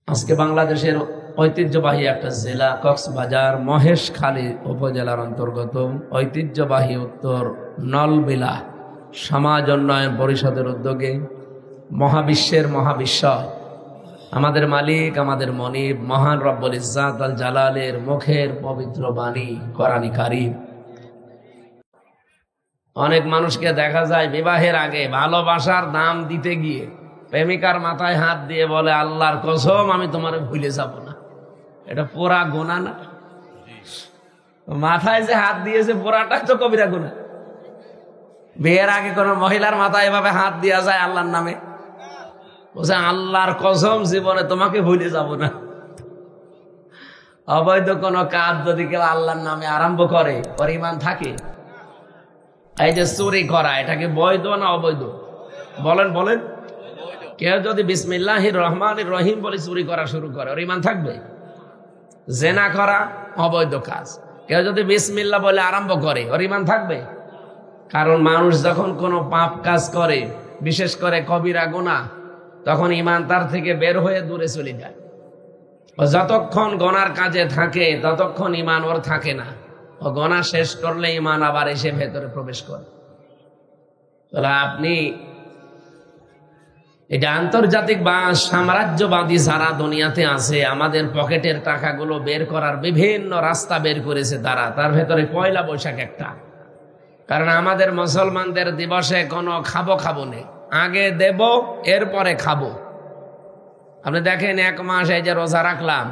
আজকে বাংলাদেশের ঐতিহ্যবাহী একটা জেলা কক্সবাজার মহেশখালী উপজেলার অন্তর্গত ঐতিহ্যবাহী উত্তর নলবিলা সমাজ উন্নয়ন পরিষদের উদ্যোগে মহাবিশ্বের মহাবিশ্বয় আমাদের মালিক আমাদের মনিব মহান রব্বুল ইজ্জাত আল জালালের মুখের পবিত্র বাণী কোরআন কারীম। অনেক মানুষকে দেখা যায় বিবাহের আগে ভালোবাসার দাম দিতে গিয়ে প্রেমিকার মাথায় হাত দিয়ে বলে, আল্লাহর কসম আমি তোমার ভুলে যাব না। এটা পুরা গুনাহ না? মাথায় যে হাত দিয়েছে পুরাটাই তো কবিরা গুনাহ। বিয়ের আগে কোন মহিলার মাথায় এভাবে হাত দেওয়া যায় আল্লাহর নামে? বলছে আল্লাহর কসম জীবনে তোমাকে ভুলে যাব না। অবৈধ কোন কাজ যদি কেউ আল্লাহর নামে আরম্ভ করে ওর ঈমান থাকে? এই যে চুরি করা, এটাকে বৈধ না অবৈধ? বলেন বলেন। কেউ যদি বিসমিল্লাহির রহমানির রহিম বলে চুরি করা শুরু করে ওর ঈমান থাকবে? জেনা করা অবৈধ কাজ, কেউ যদি বিসমিল্লাহ বলে আরম্ভ করে ওর ঈমান থাকবে? কারণ মানুষ যখন কোনো পাপ কাজ করে, বিশেষ করে কবিরা গুনাহ, তখন ঈমান তার থেকে বের হয়ে দূরে চলে যায়। ও যতক্ষণ গুনার কাজে থাকে ততক্ষণ ঈমান ওর থাকে না। ও গুনাহ শেষ করলে ঈমান আবার এসে ভেতরে প্রবেশ করে। তাহলে আপনি এটা আন্তর্জাতিক বা সাম্রাজ্যবাদী যারা দুনিয়াতে আছে, আমাদের পকেটের টাকাগুলো বের করার বিভিন্ন রাস্তা বের করেছে তারা, তার ভেতরে পয়লা বৈশাখ একটা। কারণ আমাদের মুসলমানদের দিবসে কোনো খাবো নেই, আগে দেব এরপরে খাবো। আপনি দেখেন এক মাস এই যে রোজা রাখলাম,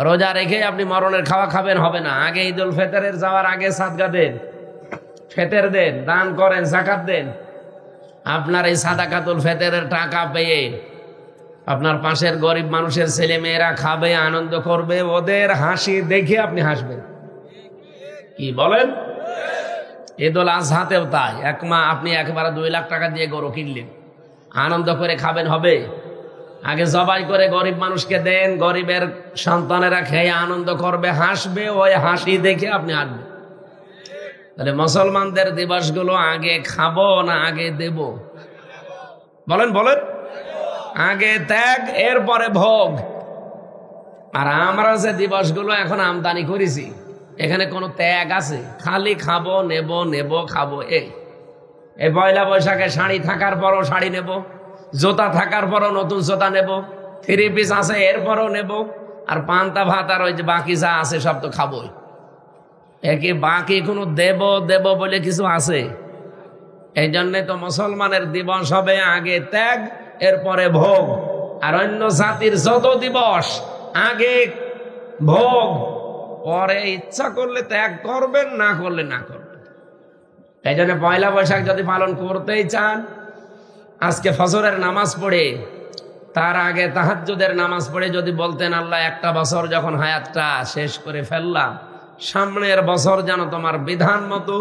রোজা রেখে আপনি মরণের খাওয়া খাবেন হবে না। আগে ঈদুল ফিতরের যাওয়ার আগে সাদকা দেন, ফেতের দেন, দান করেন, যাকাত দেন। আপনার এই সাদাকাতুল ফিতরের টাকা পেয়ে আপনার পাশের গরিব মানুষের ছেলে মেয়েরা খাবে, আনন্দ করবে, ওদের হাসি দেখে আপনি হাসবেন। কি বলেন? ঈদুল আজহাতেও তাই। আপনি একবারে 2 লাখ টাকা দিয়ে গরু কিনলেন, আনন্দ করে খাবেন হবে? আগে জবাই করে গরিব মানুষকে দেন, গরিবের সন্তানেরা খেয়ে আনন্দ করবে, হাসবে, ওই হাসি দেখে আপনি হাসবেন। তাহলে মুসলমানদের দিবসগুলো আগে খাবো না আগে দেব? বলেন বলেন। আগে ত্যাগ এরপরে ভোগ। আর আমরা যে দিবসগুলো এখন আমদানি করেছি, এখানে কোনো ত্যাগ আছে? খালি খাবো, নেব নেব খাবো। এই পয়লা বৈশাখে শাড়ি থাকার পরও শাড়ি নেব, জুতা থাকার পরও নতুন জুতা নেব, 3 পিস আছে এরপরও নেব, আর পান্তা ভাত আর ওই যে বাকি যা আছে সব তো খাবোই। একে বাকি কোনো দেব দেব বলে কিছু আছে? এই জন্যে তো মুসলমানের দিবস হবে আগে ত্যাগ এরপরে ভোগ। আর অন্য জাতির যত দিবস আগে ভোগ, পরে ইচ্ছা করলে ত্যাগ করবেন, না করলে না করবেন। এই জন্য পয়লা বৈশাখ যদি পালন করতেই চান, আজকে ফজরের নামাজ পড়ে তার আগে তাহাজ্জুদের নামাজ পড়ে যদি বলতেন, আল্লাহ একটা বছর যখন হায়াতটা শেষ করে ফেললাম, সামনের বছর যেন তোমার বিধান মতো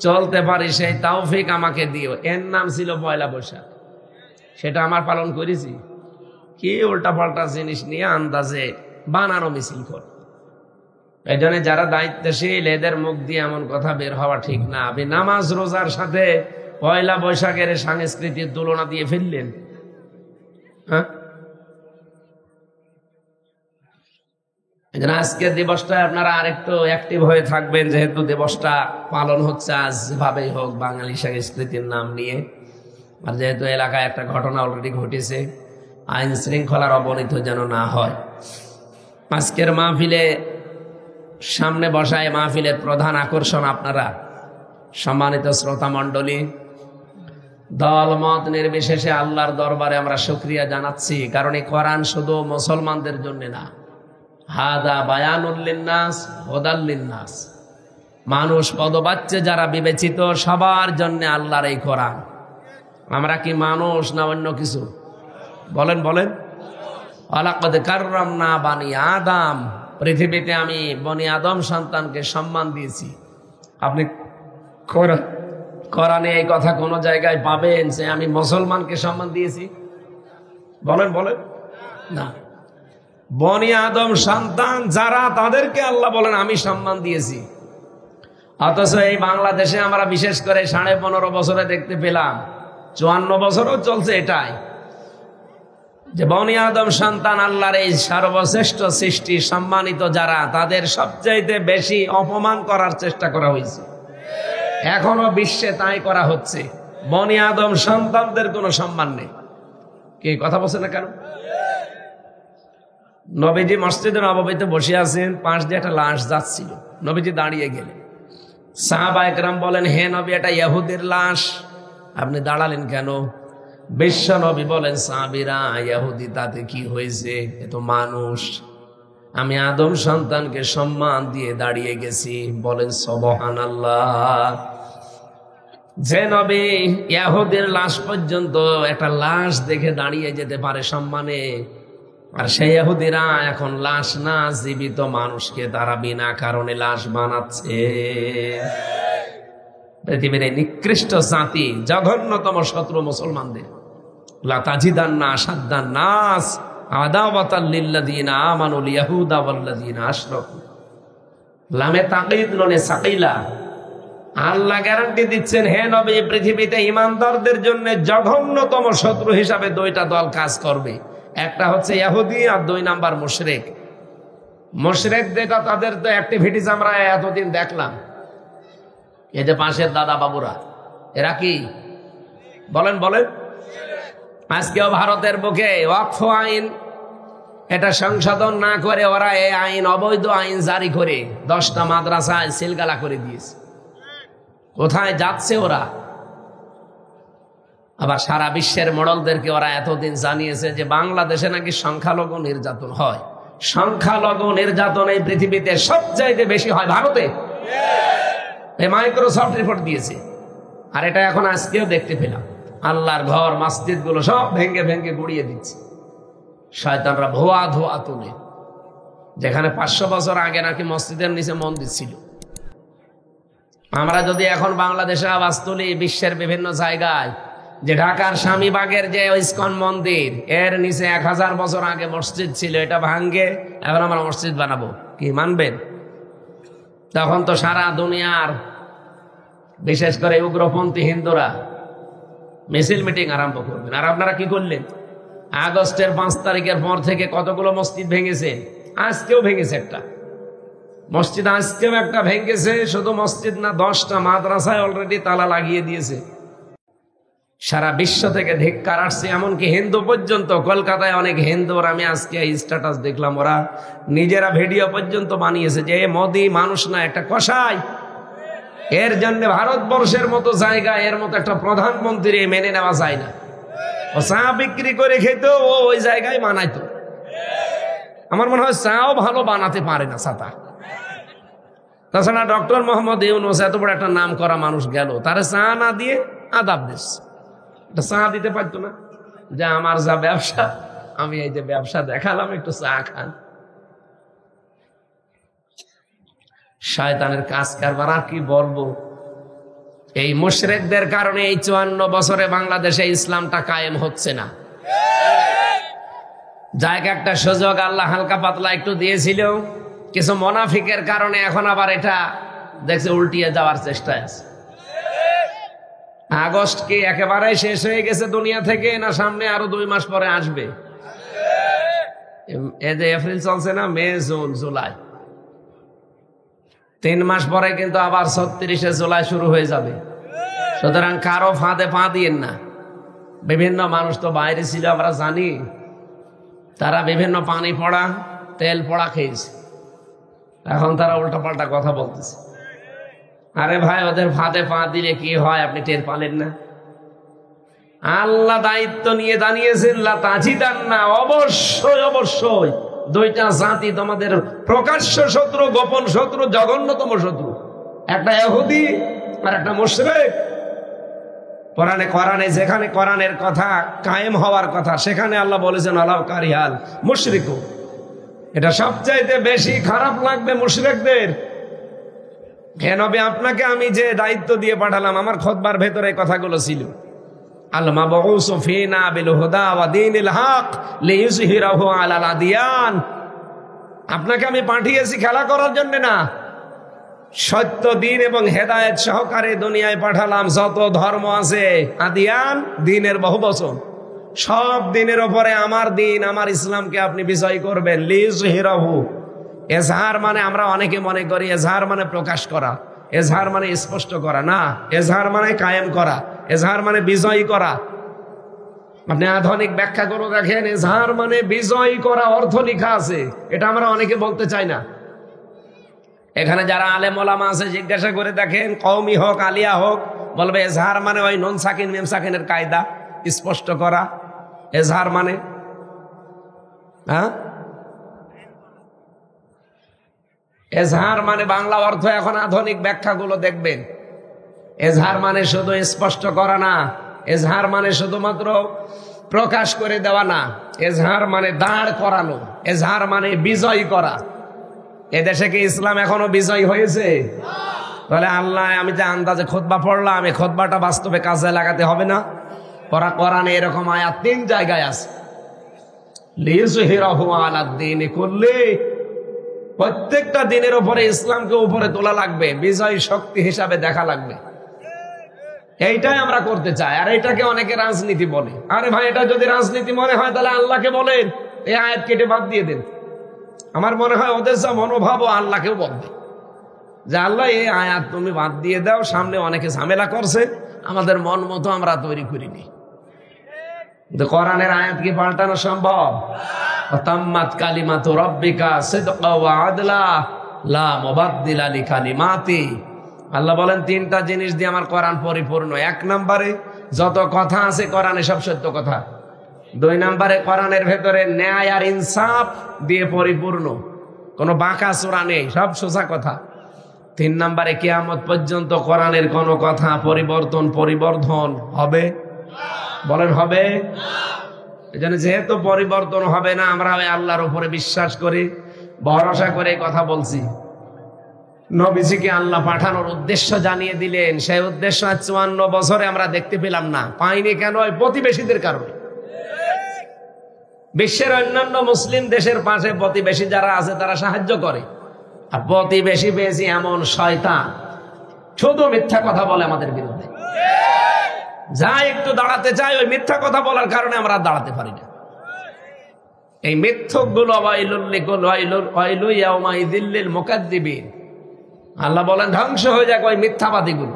চলতে পারি, সেই তৌফিক আমাকে দিও। এর নাম ছিল পয়লা বৈশাখ। সেটা আমার পালন করেছি? কি উল্টা পাল্টা জিনিস নিয়ে আন্দাজে বানানো মিছিল কর। এই জন্য যারা দায়িত্বশীল এদের মুখ দিয়ে এমন কথা বের হওয়া ঠিক না। আপনি নামাজ রোজার সাথে পয়লা বৈশাখের সাংস্কৃতিক তুলনা দিয়ে ফেললেন। হ্যাঁ, আজকে দিবসটা আপনারা আরেকটু অ্যাক্টিভ হয়ে থাকবেন, যেহেতু দিবসটা পালন হচ্ছে আজ যেভাবেই হোক বাঙালি সংস্কৃতির নাম নিয়ে। আর যেহেতু এলাকায় একটা ঘটনা অলরেডি ঘটেছে, আইন শৃঙ্খলার অবনতি যেন না হয়। আজকের মাহফিলে সামনে বসায় মাহফিলের প্রধান আকর্ষণ আপনারা, সম্মানিত শ্রোতা মণ্ডলী। দল মত নির্বিশেষে আল্লাহর দরবারে আমরা শুকরিয়া জানাচ্ছি, কারণ এই কোরআন শুধু মুসলমানদের জন্য না, হাদা বায়ানুল লিন্নাস হুদাল লিন্নাস, মানুষ পদবাচ্চে যারা বিবেচিত সবার জন্য আল্লাহর এই কোরআন। আমরা কি মানুষ না অন্য কিছু? বলেন বলেন। ওয়ালাকাদ কাররামনা বানি আদম, পৃথিবীতে আমি বনি আদম সন্তানকে সম্মান দিয়েছি। আপনি কোরআনে এই কথা কোন জায়গায় পাবেন যে আমি মুসলমানকে সম্মান দিয়েছি? বলেন বলেন না। বনি আদম সন্তান যারা, তাদেরকে আল্লাহ বলেন আমি সম্মান দিয়েছি। অথচ এই বাংলাদেশে আমরা বিশেষ করে 15.5 বছরে দেখতে পেলাম, 54 বছরও চলছে এটাই, যে বনি আদম সন্তান আল্লাহর এই সর্বশ্রেষ্ঠ সৃষ্টি, সম্মানিত যারা, তাদের সবচাইতে বেশি অপমান করার চেষ্টা করা হয়েছে। এখনো বিশ্বে তাই করা হচ্ছে। বনি আদম সন্তানদের কোনো সম্মান নেই। কি কথা বলছে না কেন? নবীজি মসজিদে নববীতে বসে আছেন, পাশ দিয়ে একটা লাশ যাচ্ছিল, নবীজি দাঁড়িয়ে গেলেন। সাহাবা একরাম বলেন, হে নবী, এটা ইহুদির লাশ, আপনি দাঁড়ালেন কেন? বিশ্ব নবী বলেন, সাহাবীরা, ইহুদি তাতে কি হয়েছে, এ তো মানুষ। আমি আদম সন্তানকে সম্মান দিয়ে দাঁড়িয়ে গেছি। বলেন সুবহানাল্লাহ। যে নবী ইহুদির লাশ পর্যন্ত একটা লাশ দেখে দাঁড়িয়ে যেতে পারে সম্মানে, আর সেই ইহুদিরা এখন লাশ না, জীবিত মানুষকে তারা বিনা কারণে লাশ বানাচ্ছে। পৃথিবীর এই নিকৃষ্ট জাতি, জঘন্যতম শত্রু মুসলমানদের। লা তাজিদান্না আশাদ্দান নাস আদাওয়াতাল লিল্লাযিনা আমানুল ইয়াহুদা ওয়াল্লাযিনা আশরাকু। লামে তাকিদ নুনে সাকিলা। আল্লাহ গ্যারান্টি দিচ্ছেন, হে নবী, পৃথিবীতে ঈমানদারদের জন্য জঘন্যতম শত্রু হিসাবে দুইটা দল কাজ করবে। একটা হচ্ছে ইহুদি, আর 2 নাম্বার মুশরিক। মুশরিকদের তাদের তো অ্যাক্টিভিটিস আমরা এতদিন দেখলাম। এই যে পাশের দাদা বাবুরা, এরা কি বলেন বলেন? আজকেও ভারতের বুকে ওয়াকফ আইন এটা সংশোধন না করে ওরা এই আইন, অবৈধ আইন জারি করে 10টা মাদ্রাসায় সিলগালা করে দিয়েছে। কোথায় যাচ্ছে ওরা? আবার সারা বিশ্বের মডলদেরকে ওরা এতদিন জানিয়েছে যে বাংলাদেশে নাকি সংখ্যালঘু নির্যাতন হয়। সংখ্যালঘু নির্যাতন এই পৃথিবীতে সবচাইতে বেশি হয় ভারতে। এই মাইক্রোসফট রিপোর্ট দিয়েছে। আর এটা এখন আজকেও দেখতে পেলাম। আল্লাহর ঘর, মসজিদ গুলো সব ভেঙ্গে ভেঙ্গে গুড়িয়ে দিচ্ছে। শয়তানরা ধোয়া ধোয়া তুলে। যেখানে 500 বছর আগে নাকি মসজিদের নিচে মন্দির ছিল, আমরা যদি এখন বাংলাদেশে আওয়াজ তুলি বিশ্বের বিভিন্ন জায়গায়, যে ঢাকার স্বামীবাগের যে ইসকন মন্দির, এর নিচে 1000 বছর আগে মসজিদ ছিল, এটা ভাঙ্গে এখন আমরা মসজিদ বানাবো, কি মানবেন? তখন তো সারা দুনিয়ার বিশেষ করে উগ্রপন্থী হিন্দুরা মিছিল মিটিং আরম্ভ করবেন। আর আপনারা কি করলেন? আগস্টের 5 তারিখের পর থেকে কতগুলো মসজিদ ভেঙেছে। আজকেও ভেঙেছে একটা মসজিদ, আজকেও একটা ভেঙেছে। শুধু মসজিদ না, 10টা মাদ্রাসায় অলরেডি তালা লাগিয়ে দিয়েছে। সারা বিশ্ব থেকে ধিক্কার আসছে, এমনকি হিন্দু পর্যন্ত। কলকাতায় অনেক হিন্দুর আমি আজকে স্ট্যাটাস দেখলাম, ওরা নিজেরা ভিডিও পর্যন্ত বানিয়েছে যে মোদি মানুষ না, একটা কসাই। এর জন্য ভারতবর্ষের মতো জায়গায় এর মতো একটা প্রধানমন্ত্রী মেনে নেওয়া যায় না। ও চা বিক্রি করে খেত, ও ওই জায়গায় বানাইতো। আমার মনে হয় চাও ভালো বানাতে পারে না ছাতা। তাছাড়া ডক্টর মোহাম্মদ ইউনূস এত বড় একটা নাম করা মানুষ গেল, তারে চা না দিয়ে আদাব দিস, চা দিতে পারতো না? যে আমার যা ব্যবসা, আমি এই যে ব্যবসা দেখালাম, একটু চা খান। শয়তানের কাজ কারবার। আর কি বলবো? এই মুশরিকদের কারণে এই 54 বছরে বাংলাদেশে ইসলামটা কায়েম হচ্ছে না। জায়গা একটা সুযোগ আল্লাহ হালকা পাতলা একটু দিয়েছিল, কিছু মুনাফিকের কারণে এখন আবার এটা দেখছে উল্টিয়ে যাওয়ার চেষ্টায় আছে। আগস্ট কি একেবারে শেষ হয়ে গেছে দুনিয়া থেকে, না সামনে আরো 2 মাস পরে আসবে? এই যে এপ্রিল চলছে না, মে, জুন, জুলাই, 3 মাস পরে কিন্তু আবার 36শে জুলাই শুরু হয়ে যাবে। সুতরাং কারো ফাঁদে পা দিয়েন না। বিভিন্ন মানুষ তো বাইরে ছিল, আমরা জানি, তারা বিভিন্ন পানি পড়া, তেল পড়া খেয়েছে। এখন তারা উল্টাপাল্টা কথা বলতেছে। আরে ভাই, ওদের ফাঁদে পা দিলে কি হয় আপনি টের পালেন না? আল্লাহ দায়িত্ব নিয়ে জানিয়েছেন, লা তাজিদান্না, অবশ্যই অবশ্যই 2টা জাতি তোমাদের প্রকাশ্য শত্রু, গোপন শত্রু, জঘন্যতম শত্রু। একটা ইহুদি আর একটা মুশরিক। কোরআনে যেখানে কোরআনের কথা কায়েম হওয়ার কথা, সেখানে আল্লাহ বলেছেন আলাউ কারিহাল মুশরিকু। এটা সবচাইতে বেশি খারাপ লাগবে মুশরিকদের। হে নবী, আপনাকে আমি যে দায়িত্ব দিয়ে পাঠালাম, আমার খুতবার ভেতরে কথাগুলো ছিল। আল মাবউসু ফিনা বিল হুদা ওয়া দীনিল হক লিইয়ুযহিরাহু আলাল আদিয়ান। আপনাকে আমি পাঠিয়েছি খেলা করার জন্য না, সত্য দিন এবং হেদায়েত সহকারে দুনিয়ায় পাঠালাম। যত ধর্ম আছে, আদিয়ান দিনের বহুবচন, সব দিনের ওপরে আমার দিন, আমার ইসলামকে আপনি বিজয় করবেন। লিযহিরাহু, এজহার মানে আমরা অনেকে মনে করি এজহার মানে প্রকাশ করা, এজহার মানে স্পষ্ট করা। না, এজহার মানে কায়েম করা, এজহার মানে বিজয়ী করা। আপনি আধুনিক ব্যাখ্যা করে দেখেন, এজহার মানে বিজয়ী করা অর্থ লেখা আছে, এটা আমরা অনেকে বলতে চাই না। এখানে যারা আলেম ওলামা আছে জিজ্ঞাসা করে দেখেন, কওমি হোক আলিয়া হোক, বলবে এজহার মানে ওই নুন সাকিন মিম সাকিনের কায়দা, স্পষ্ট করা। এজহার মানে এজহার মানে বাংলা অর্থ এখন আধুনিক ব্যাখ্যাগুলো দেখবেন, এজহার মানে শুধু স্পষ্ট করা না, এজহার মানে শুধুমাত্র প্রকাশ করে দেওয়া না, এজহার মানে দাঁড় করানো, এজহার মানে বিজয় করা। এদেশে কি ইসলাম এখনো বিজয় হয়েছে? তাহলে আল্লাহ, আমি যে আন্দাজে খুতবা পড়লাম, এই খুতবাটা বাস্তবে কাজে লাগাতে হবে না? কোরআনে এরকম আয়াত 3 জায়গায় আছে। লিযহিরাহু আলাদ-দীনি কুল্লি, প্রত্যেকটা দিনের উপরে ইসলামকে উপরে তোলা লাগবে, বিজয় শক্তি হিসাবে দেখা লাগবে। এইটাই আমরা করতে চাই। আর এটাকে অনেকে রাজনীতি বলে। আরে ভাই, এটা যদি রাজনীতি মনে হয় তাহলে আল্লাহকে বলেন এই আয়াত কেটে বাদ দিয়ে দেন। আমার মনে হয় ওদের যা মনোভাব, আল্লাহকেও বলবে যে আল্লাহ এই আয়াত তুমি বাদ দিয়ে দাও, সামনে অনেকে ঝামেলা করছে, আমাদের মন মতো আমরা তৈরি করিনি। কোরআনের আয়াত কি পাল্টানো সম্ভব? তাম্মাত কালিমাতু রাব্বিকা সিদকা ওয়া আদলা লা মুবাদদিলা লিকালিমাতি। আল্লাহ বলেন 3টা জিনিস দিয়ে আমার কোরআন পরিপূর্ণ। 1 নম্বরে যত কথা আছে কোরআনে সব সত্য কথা। 2 নম্বরে কোরআনের ভেতরে ন্যায় আর ইনসাফ দিয়ে পরিপূর্ণ, কোনো বাঁকা চোরা নেই, সব সোজা কথা। 3 নম্বরে কিয়ামত পর্যন্ত কোরআনের কোনো কথা পরিবর্তন হবে? বলেন হবে? এজন্য যেহেতু পরিবর্তন হবে না, আমরা ওই আল্লাহর উপরে বিশ্বাস করি, ভরসা করে কথা বলছি। নবীজিকে আল্লাহ পাঠানোর উদ্দেশ্য জানিয়ে দিলেন, সেই উদ্দেশ্য 54 বছরে আমরা দেখতে পেলাম না। পাইনি কেন? ওই প্রতিবেশীদের কারণে। বিশ্বের অন্যান্য মুসলিম দেশের পাশে প্রতিবেশী যারা আছে তারা সাহায্য করে, আর প্রতিবেশী পেয়েছি এমন শয়তান, শুধু মিথ্যা কথা বলে আমাদের বিরুদ্ধে। যা একটু দাঁড়াতে চাই, ওই মিথ্যা কথা বলার কারণে আমরা দাঁড়াতে পারি না। এই মিথ্যক গুলো আল্লাহ বলেন ধ্বংস হয়ে যাক ওই মিথ্যাবাদী গুলো।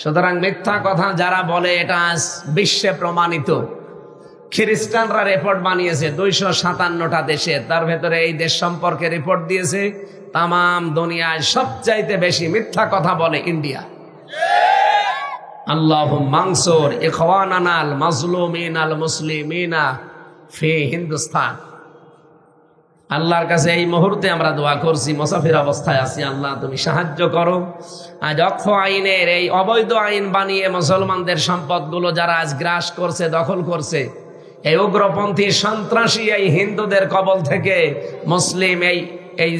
সুতরাং মিথ্যা কথা যারা বলে, এটা আজ বিশ্বে প্রমাণিত। খ্রিস্টানরা রিপোর্ট বানিয়েছে 257টা দেশে, তার ভেতরে এই দেশ সম্পর্কে রিপোর্ট দিয়েছে তামাম দুনিয়ায় সবচাইতে বেশি মিথ্যা কথা বলে ইন্ডিয়া। আল্লাহুম্মা মানসুর ইখওয়ানানা আল মাজলুমিন আল মুসলিমিনা ফি হিন্দুস্তান। আল্লাহর কাছে এই মুহূর্তে আমরা দোয়া করছি, মুসাফির অবস্থায় আছি, আল্লাহ তুমি সাহায্য করো। আজ অক্ষ আইনের এই অবৈধ আইন বানিয়ে মুসলমানদের সম্পদগুলো যারা আজ গ্রাস করছে, দখল করছে, এই উগ্রপন্থী সন্ত্রাসী এই হিন্দুদের কবল থেকে মুসলিম এই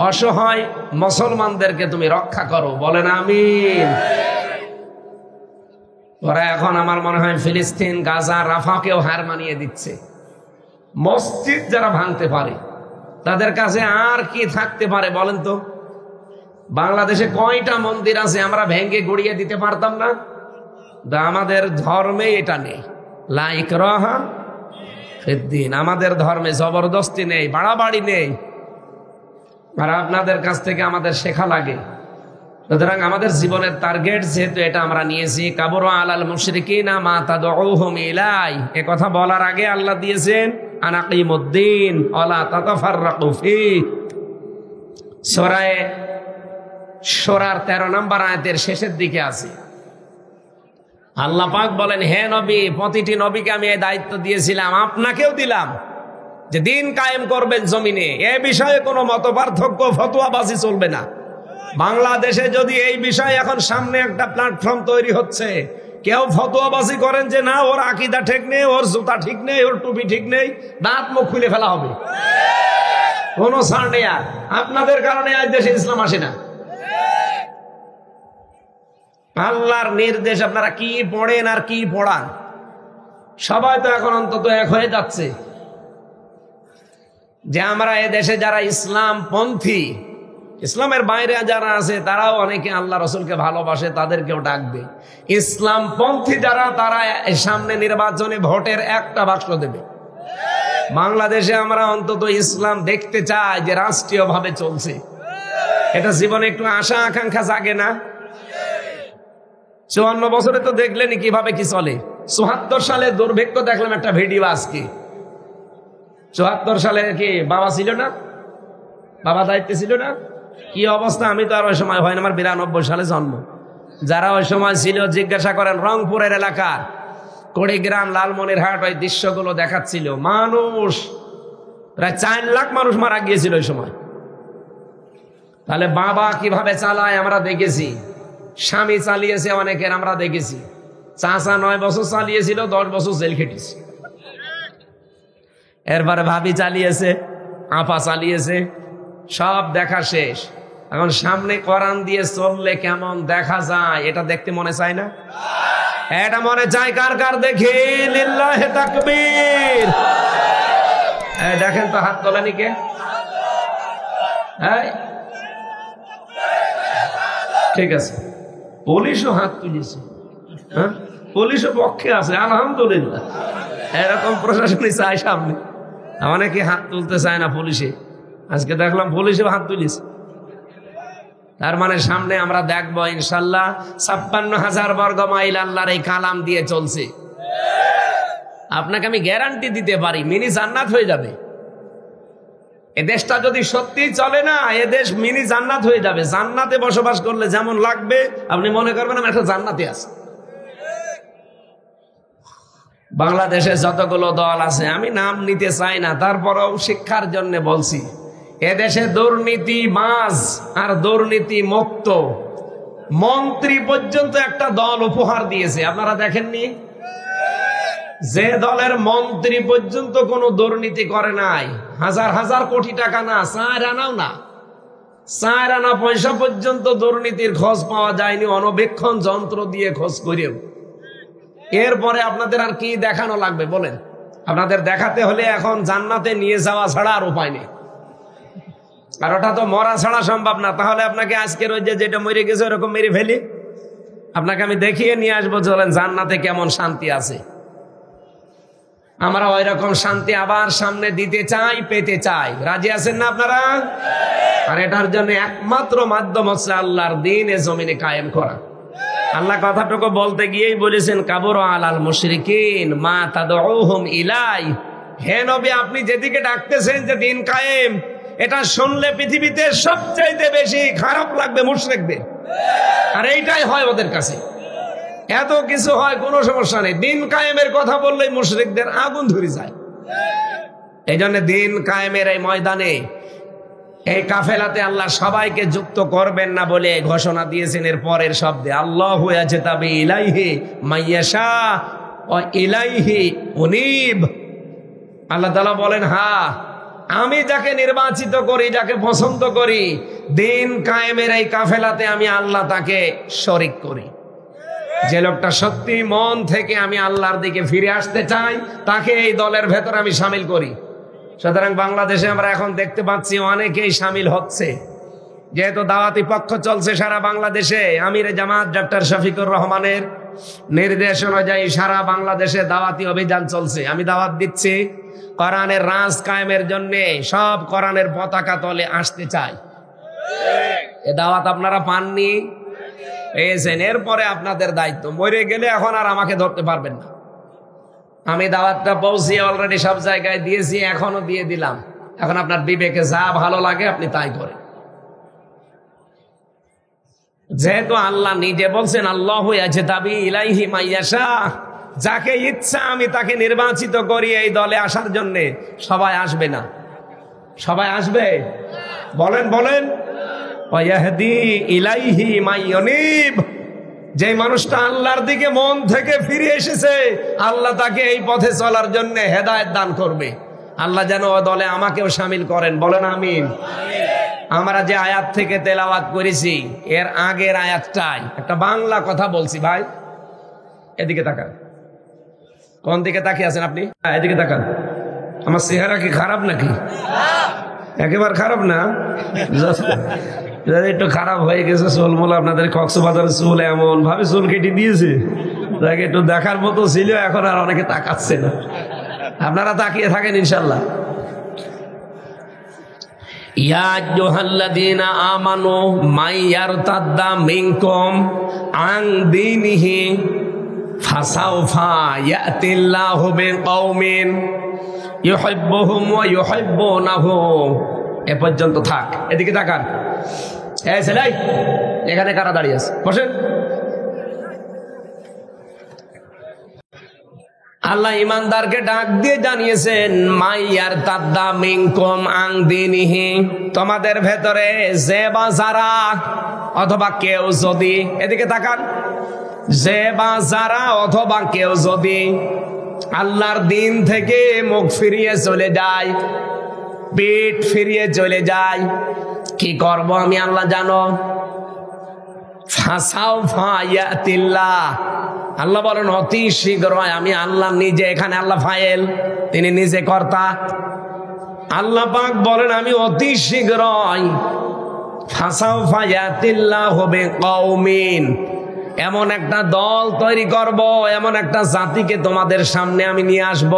অসহায় মুসলমানদেরকে তুমি রক্ষা করো। বলেন আমিন। ওরা এখন আমার মনে হয় ফিলিস্তিন, গাজা, রাফাকেও হার মানিয়ে দিচ্ছে। মসজিদ যারা ভাঙতে পারে তাদের কাছে আর কি থাকতে পারে বলেন তো? বাংলাদেশে কয়টা মন্দির আছে আমরা ভেঙে গড়িয়ে দিতে পারতাম না? আমাদের ধর্মে এটা নেই, লা ইকরাহা ফিদ্দিন। আমাদের ধর্মে জবরদস্তি নেই, বাড়াবাড়ি নেই। আর আপনাদের কাছ থেকে আমাদের শেখা লাগে। সুতরাং আমাদের জীবনের টার্গেট যেহেতু এটা আমরা নিয়েছি, কাবুরা আলাল মুশরিকিনা মা তাদউহুম ইলাই, এ কথা বলার আগে আল্লাহ দিয়েছেন আনাকিমুদ্দিন ওয়ালা তাতাফাররাকু ফি। সূরা শূরার 13 নম্বর আয়াতের শেষের দিকে আছে। আল্লাহ পাক বলেন, হে নবী, প্রতিটি নবীকে আমি এই দায়িত্ব দিয়েছিলাম, আপনাকেও দিলাম যে দিন কায়েম করবেন জমিনে। এ বিষয়ে কোনো মতপার্থক্য, ফতোয়াবাজি চলবে না। বাংলাদেশে যদি এই বিষয়ে এখন সামনে একটা প্ল্যাটফর্ম তৈরি হচ্ছে, কেউ ফতোয়াবাজি করেন যে না ওর আকীদা ঠিক নেই, ওর জুতা ঠিক নেই, ওর টুপি ঠিক নেই, দাঁত মুখ খুলে ফেলা হবে, কোনো ছাড় নেই। আর আপনাদের কারণে আজ দেশে ইসলাম আসে না। আল্লাহর নির্দেশ আপনারা কি পড়েন আর কি পড়ান, সবাই তো এখন অন্তত এক হয়ে যাচ্ছে যে আমরা এ দেশে যারা ইসলাম পন্থী, ইসলামের বাইরে যারা আছে তারাও অনেকে আল্লাহ রসুলকে ভালোবাসে, তাদেরকেও ডাকবে। ইসলাম পন্থী যারা, তারা সামনে নির্বাচনে ভোটের একটা বাক্স দেবে। বাংলাদেশে আমরা অন্তত ইসলাম দেখতে চাই যে রাষ্ট্রীয় ভাবে চলছে। এটা জীবনে একটু আশা আকাঙ্ক্ষা জাগে না? 54 বছরে তো দেখলেনি কিভাবে কি চলে। 74 সালে দুর্ভিক্ষ দেখলাম একটা ভিডিও আজকে। 74 সালে কি বাবা ছিল না? বাবা দায়িত্বে ছিল না? কি অবস্থা, আমি তো আর ওই সময় হয় না, আমার 92 সালে জন্ম। যারা ওই সময় ছিল জিজ্ঞাসা করেন, রংপুরের এলাকা কুড়িগ্রাম, লালমনিরহাট, ওই দৃশ্যগুলো দেখাচ্ছিল। মানুষ প্রায় 4 লাখ মানুষ মারা গিয়েছিল ওই সময়। তাহলে বাবা কিভাবে চালায় আমরা দেখেছি, স্বামী চালিয়েছে অনেকের আমরা দেখেছি, চাচা 9 বছর চালিয়েছিল, 10 বছর জেল খেটেছে। এরপরে ভাবি চালিয়েছে, আপা চালিয়েছে, সব দেখা শেষ। এখন সামনে কোরআন দিয়ে চললে কেমন দেখা যায় এটা দেখতে মনে চায় না? এটা মনে চায় কার কার? দেখি লিল্লাহে তাকবীর। দেখেন তো, হাত তোলেনি কে? ঠিক আছে, পুলিশও হাত তুলেছে। হ্যাঁ, পুলিশও পক্ষে আছে, আলহামদুলিল্লাহ। এরকম প্রশাসনই চায় সামনে। অনেকে হাত তুলতে চায় না পুলিশে, আজকে দেখলাম পুলিশে হাত তুলিস। তার মানে সামনে আমরা দেখবো ইনশাল্লাহ 56,000 বর্গ মাইল আল্লাহর এই কালাম দিয়ে চলছে। আপনাকে আমি গ্যারান্টি দিতে পারি মিনি জান্নাত হয়ে যাবে। এ দেশটা যদি সত্যি চলে না, এ দেশ মিনি জান্নাত হয়ে যাবে। জান্নাতে বসবাস করলে যেমন লাগবে আপনি মনে করবেন আমি একটা জান্নাতে আছি। বাংলাদেশে যতগুলো দল আছে, আমি নাম নিতে চাই না, তারপরেও শিক্ষার জন্য বলছি, এদেশে দুর্নীতি মাঝ আর দুর্নীতি মুক্ত মন্ত্রী পর্যন্ত একটা দল উপহার দিয়েছে। আপনারা দেখেননি? যে দলের মন্ত্রী পর্যন্ত কোনো দুর্নীতি করে নাই, হাজার হাজার কোটি টাকা না, 4 আনাও না, 4 আনা পয়সা পর্যন্ত দুর্নীতির খোঁজ পাওয়া যায়নি অনবেক্ষণ যন্ত্র দিয়ে খোঁজ করেও। এরপরে আপনাদের আর কি দেখানো লাগবে বলেন? আপনাদের দেখাতে হলে এখন জান্নাতে নিয়ে যাওয়া ছাড়া আর উপায় নেই। আর ওটা তো মরা ছাড়া সম্ভব না। তাহলে আপনাকে আজকের ওই যে যেটা মরে গেছে ওরকম মেরে ফেলি, আপনাকে আমি দেখিয়ে নিয়ে আসবো চলেন জান্নাতে কেমন শান্তি আছে। আমরা ওই রকম শান্তি আবার সামনে দিতে চাই, পেতে চাই। রাজি আছেন না আপনারা? আর এটার জন্য একমাত্র মাধ্যম হচ্ছে আল্লাহর দ্বীন এ জমিনে কায়েম করা। আল্লাহ কথাটুকু বলতে গিয়েই বলেছেন, কাবুরা আলাল মুশরিকিন মা তাদউহুম ইলাই। হে নবী, আপনি যেদিকে ডাকতেছেন যে দ্বীন কায়েম, এটা শুনলে পৃথিবীতে সবচাইতে বেশি খারাপ লাগবে মুশরিকদের। আর এইটাই হয় ওদের কাছে, এত কিছু হয় কোনো সমস্যা নেই, দ্বীন কায়েমের কথা বললেই মুশরিকদের আগুন ধরে যায়। এই জন্য দ্বীন কায়েমের এই ময়দানে, এই কাফেলাতে আল্লাহ সবাইকে যুক্ত করবেন না বলে ঘোষণা দিয়েছেন এর পরের শব্দে, আল্লাহু ইয়াজতাবি ইলাইহি মাইয়াশা ওয়া ইলাইহি উনীব। আল্লাহ তাআলা বলেন, হ্যাঁ, আমি যাকে নির্বাচিত করি, যাকে পছন্দ করি, দ্বীন কায়েমের এই কাফেলাতে আমি আল্লাহ তাকে শরীক করি। যে লোকটা সত্যি মন থেকে আমি আল্লাহর দিকে ফিরে আসতে চাই, তাকে এই দলের ভেতর আমি শামিল করি। সুতরাং বাংলাদেশে আমরা এখন দেখতে পাচ্ছি অনেকেই শামিল হচ্ছে, যেহেতু দাওয়াতি পক্ষ চলছে সারা বাংলাদেশে। আমির জামাত ডক্টর শফিকুর রহমানের নির্দেশ অনুযায়ী সারা বাংলাদেশে দাওয়াতি অভিযান চলছে। আমি দাওয়াত দিচ্ছি, কোরআনের রাজ কায়েমের জন্য সব কোরআনের পতাকা তলে আসতে চাই। এ দাওয়াত আপনারা পাননি, পেয়েছেন। এরপরে আপনাদের দায়িত্ব, মরে গেলে এখন আর আমাকে ধরতে পারবেন না। আমি দাওয়াতটা পৌঁছিয়ে অলরেডি সব জায়গায় দিয়েছি, এখনো দিয়ে দিলাম। এখন আপনার বিবেকে যা ভালো লাগে আপনি তাই করেন। যেহেতু আল্লাহ নিজে বলছেন, আল্লাহু ইয়াজতাবি ইলাইহি মাইয়াশা, যাকে ইচ্ছা আমি তাকে নির্বাচিত করি এই দলে আসার জন্য। সবাই আসবে না? সবাই আসবে? বলেন বলেন। ওয়াহদি ইলাইহি মাইয়ুনিব, যে মানুষটা আল্লাহর দিকে মন থেকে ফিরে এসেছে, আল্লাহ তাকে এই পথে চলার জন্য হেদায়েত দান করবে। আল্লাহ যেন ও দলে আমাকেও শামিল করেন, বলেন আমিন। আমরা যে আয়াত থেকে তেলাওয়াত করেছি, এর আগের আয়াতটাই একটা বাংলা কথা বলছি। ভাই এদিকে তাকান। কোন দিকে তাকিয়ে আছেন আপনি? এদিকে তাকান। আমার চেহারা কি খারাপ নাকি? একেবারে খারাপ না। একটু খারাপ হয়ে গেছে চুল মূল, আপনাদের কক্সবাজারের চুল এমন ভাবে চুল কেটে দিয়েছে, তাকে একটু দেখার মতো ছিল, এখন আর অনেকে তাকাচ্ছে না। আপনারা তাকিয়ে থাকেন ইনশাল্লাহ। ইয়া আইয়ুহাল্লাযীনা আমানু মান ইয়ারতাদ্দা মিনকুম আন দীনিহি ফাসাউফা ইয়াতিল্লাহু বিকওমিন ইউহিব্বুহুম ওয়া ইউহিব্বুনাহু। এ পর্যন্ত থাক। এদিকে তাকান। এই ছেলে, এখানে কারা দাঁড়িয়ে আছে? বসেন। আল্লাহ ইমানদারকে ডাক দিয়ে জানিয়েছেন, মাইয়ার তাদ্দা মিনকুম আন দীনিহি, তোমাদের ভেতরে যে বা যারা অথবা কেউ যদি, এদিকে তাকান, যে বা যারা অথবা কেউ যদি আল্লাহর দিন থেকে মুখ ফিরিয়ে চলে যায়, পিঠ ফিরিয়ে চলে যায়, কি করব আমি আল্লাহ জানো? ফাসাউফা ইয়াতিল্লাহ, আল্লাহ বলেন অতি শীঘ্রই আমি আল্লাহ নিজে, এখানে আল্লাহ ফাইল, তিনি নিজে কর্তা। আল্লাহ পাক বলেন আমি অতি শীঘ্রই ফাসাউফা ইয়াতিল্লাহু বিকওমিন, এমন একটা দল তৈরি করব, এমন একটা জাতিকে তোমাদের সামনে আমি নিয়ে আসব।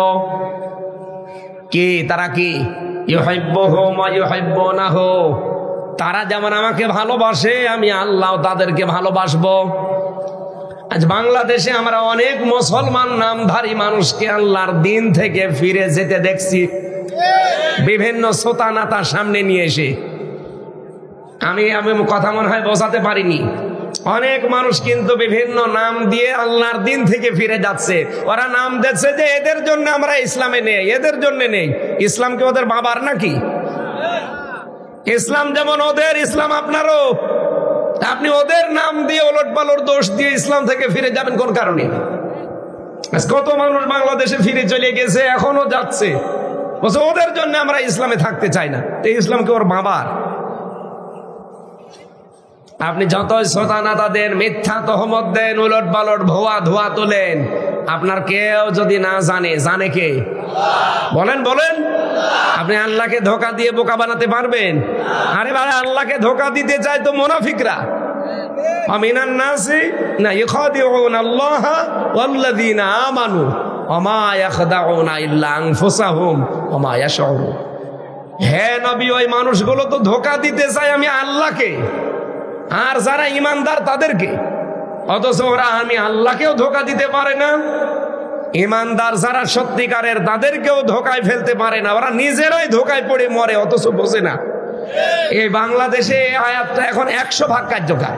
কি তারা? কি? ইউহিব্বুহুম ওয়া ইউহিব্বুনাহু, তারা যেমন আমাকে ভালোবাসে আমি আল্লাহ তাদেরকে ভালোবাসবো। আজ বাংলাদেশে আমরা অনেক মুসলমান নামধারী মানুষকে আল্লাহর দিন থেকে ফিরে যেতে দেখছি, বিভিন্ন শ্রোতা নাতার সামনে নিয়ে এসে। আমি কথা মনে হয় বোঝাতে পারিনি। অনেক মানুষ কিন্তু বিভিন্ন নাম দিয়ে আল্লাহর দিন থেকে ফিরে যাচ্ছে। ওরা নাম দিচ্ছে যে এদের জন্য আমরা ইসলামে নেই, এদের জন্য নেই। ইসলাম কি ওদের বাবার নাকি? ইসলাম যেমন ওদের, ইসলাম আপনারও। আপনি ওদের নাম দিয়ে ওলট পালট দোষ দিয়ে ইসলাম থেকে ফিরে যাবেন কোন কারণে? কত মানুষ বাংলাদেশে ফিরে চলে গেছে, এখনো যাচ্ছে, বলছে ওদের জন্য আমরা ইসলামে থাকতে চাই না। এই ইসলাম কি ওর বাবার? আপনি যতই শ্রোতা নাতাদের মিথ্যা তহমত দেন, উলট পালট ভুয়া ধোয়া তোলেন, আপনার কেউ যদি না জানে, জানে কে? বলেন বলেন। আপনি আল্লাহকে ধোঁকা দিয়ে বোকা বানাতে পারবেন? আরে ভাই, আল্লাহকে ধোঁকা দিতে চায় তো মুনাফিকরা। আমিনান নাসি না ইখাদিউন আল্লাহ ওয়াল্লাযীনা আমানু ওয়া মা ইয়াখদাউনা ইল্লা আনফুসাহুম ওয়া মা ইয়াশউরুন। হে নবী, ওই মানুষগুলো তো ধোঁকা দিতে চায় আমি আল্লাহকে, আর যারা ইমানদার তাদেরকে, অথচ ওরা আমি আল্লাহকেও ধোঁকা দিতে পারে না। ইমানদার যারা সত্যিকারের তাদেরকেও ধোঁকায় ফেলতে পারে না, ওরা নিজেরাই ধোঁকায় পড়ে মরে, অথচ বোঝে না। এই বাংলাদেশে এই আয়াতটা এখন 100 ভাগ কার্যকর।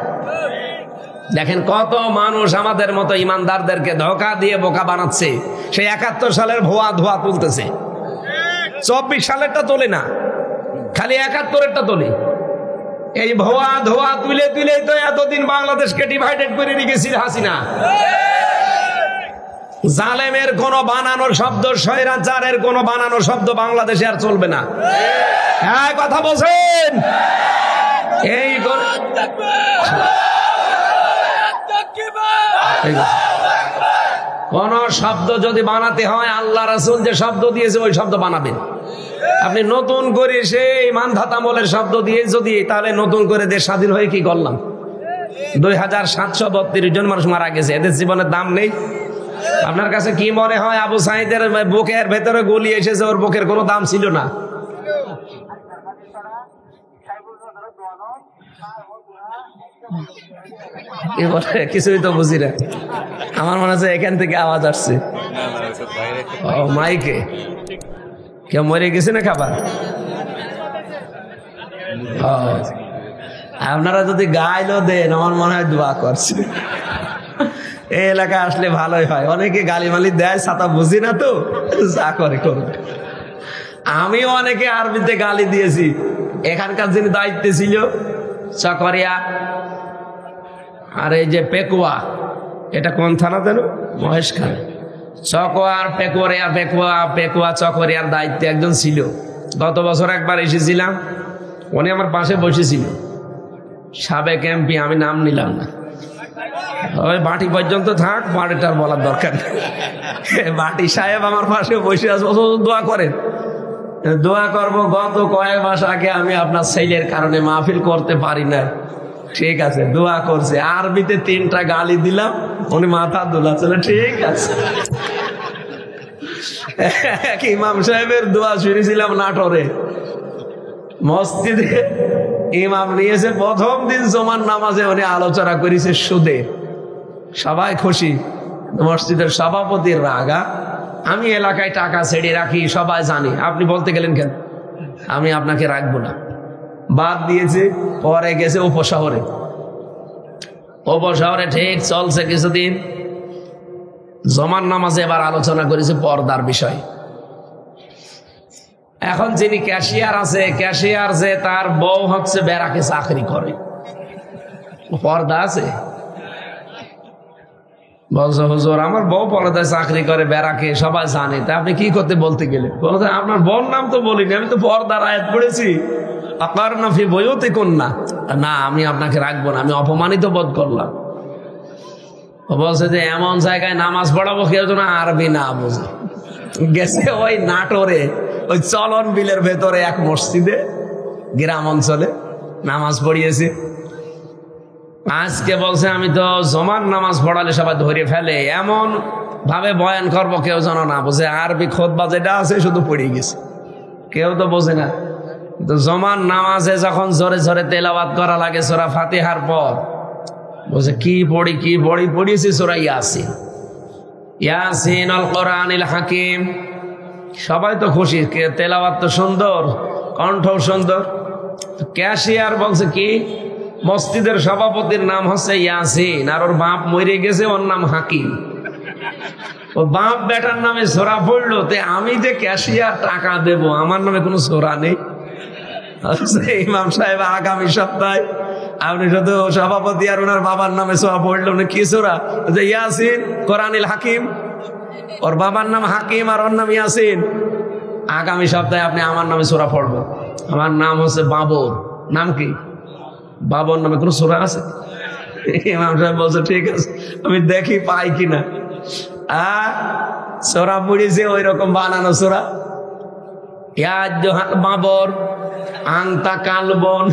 দেখেন কত মানুষ আমাদের মতো ইমানদারদেরকে ধোঁকা দিয়ে বোকা বানাচ্ছে। সেই 71 সালের ভুয়া ধোয়া তুলতেছে, 24 সালেরটা তোলে না, খালি 71-এরটা তোলে। এই ভুয়া ধোয়া তুলে তুলে তো এতদিন বাংলাদেশকে ডিভাইডেড করে রেখেছিল হাসিনা। জালেমের কোন বানানোর শব্দ, স্বৈরাচারের কোন বানানোর শব্দ বাংলাদেশে আর চলবে না। হ্যাঁ, কথা বলছেন? এই কোন শব্দ যদি বানাতে হয়, আল্লাহ রাসূল যে শব্দ দিয়েছে ওই শব্দ বানাবেন। আপনি নতুন করে সেই মানধাতামলের শব্দ দিয়ে যদি, তাহলে নতুন করে দেশ স্বাধীন হয়ে কি করলাম? 2732 জন মানুষ মারা গেছে, এদের জীবনের দাম নেই? আপনার কাছে কি মনে হয় আবু সাঈদের বুকের ভেতরে গুলি এসেছে, ওর বুকের কোনো দাম ছিল না? কিছুই তো বুঝি না। আমার মনে হচ্ছে এখান থেকে আওয়াজ আসছে। ও মাইকে কেউ মরে গেছে না খাবার? আপনারা যদি গাইলো দেন, আমার মনে হয় দোয়া করছে। এই এলাকা আসলে ভালোই হয়। অনেকে গালিমালি দেয়, ছাতা বুঝি না তো, যা করে করুন। আমিও অনেকে আরবিতে গালি দিয়েছি। এখানকার যিনি দায়িত্বে ছিল, চকরিয়া আর এই যে পেকুয়া, এটা কোন থানা দেন? মহেশখালী। চকোয়ার পেকুয়া পেকুয়া পেকুয়া চকরিয়ার দায়িত্বে একজন ছিল। গত বছর একবার এসেছিলাম, উনি আমার পাশে বসেছিল, সাবেক এমপি, আমি নাম নিলাম না। ওই বাটি পর্যন্ত থাক, বাটিটার বলার দরকার নেই। বাটি সাহেব আমার পাশে বসে আছে, দোয়া করেন দোয়া করব, গত কয়েক মাস আগে আমি আপনার ছেলের কারণে মাহফিল করতে পারি না, ঠিক আছে দোয়া করছে, আরবিতে 3টা গালি দিলাম, উনি মাথা দোলাচ্ছিল, ঠিক আছে। ইমাম সাহেবের দোয়া শুনেছিলাম নাটোরে মসজিদে, ইমাম নিয়েছে প্রথম দিন জুমার নামাজে, উনি আলোচনা করেছে সুদে, সবাই খুশি, মসজিদের সভাপতির রাগা, আমি এলাকায় টাকা ছেড়ে রাখি সবাই জানি, আপনি বলতে গেলেন কেন? আমি আপনাকে রাখবো না, বাদ দিয়েছে। পরে গেছে উপশহরে, উপশহরে ঠিক চলছে কিছুদিন, জমান নামাজে এবার আলোচনা করেছে পর্দার বিষয়। এখন যিনি ক্যাশিয়ার আছে, ক্যাশিয়ার যে তার বউ হচ্ছে ব্যারাকে চাকরি করে, পর্দা আছে? বলছে হুজুর আমার বউ পর্দায় চাকরি করে ব্যারাকে, সবাই জানে, তা আপনি কি করতে বলতে গেলেন? বলছে আপনার বোন নাম তো বলিনি, আমি তো পর্দার আয়াত পড়েছি, আপনার নাফি বইতে কন্যা, না আমি আপনাকে রাখবো না, আমি অপমানিত বোধ করলাম। বলছে যে এমন জায়গায় নামাজ পড়াবো কেউ যেন আরবি না বোঝে। গেছে ওই নাটোরে, ওই চলন বিলের ভেতরে এক মসজিদে, গ্রাম অঞ্চলে নামাজ পড়িয়েছে। আজকে বলছে আমি তো জমান নামাজ পড়ালে সবাই ধরে ফেলে, এমন ভাবে বয়ান করবো কেউ যেন না বোঝে, আরবি খুতবা যেটা আছে শুধু পড়ে গেছে, কেউ তো বোঝে না। তো জমান নামাজে যখন জোরে জোরে তেলাওয়াত করা লাগে সূরা ফাতিহার পর, বলছে কি পড়ি কি পড়ি, পড়িয়েছি সূরা ইয়াসিন, ইয়াসিন আল কোরআনিল হাকিম। সবাই তো খুশি, তেলাওয়াত তো সুন্দর, কণ্ঠ সুন্দর। ক্যাশিয়ার বলছে কি, মসজিদের সভাপতির নাম হচ্ছে ইয়াসিন, আর ওর বাপ মরে গেছে, ওর নাম হাকিম। ও বাপ বেটার নামে সূরা পড়লো, তে আমি যে ক্যাশিয়ার টাকা দেব, আমার নামে কোনো সূরা নেই। ইমাম সাহেব আগামী সপ্তাহে আপনি শুধু সভাপতি আর ওনার বাবার নামে সূরা পড়লো, কি সূরা? ইয়াসিন কোরআনিল হাকিম, ওর বাবার নাম হাকিম আর ওর নাম ইয়াসিন। আগামী সপ্তাহে আপনি আমার নামে সূরা পড়বো, আমার নাম হচ্ছে বাবর। নাম কি? বাবর নামে কোন সূরা আছে? ইমাম সাহেব বলছে ঠিক আছে, আমি দেখি পাই কিনা। সূরা পড়েছে ওই রকম বানানো সূরা, ইয়া আইয়ুহাল বাবর আনতা কালবন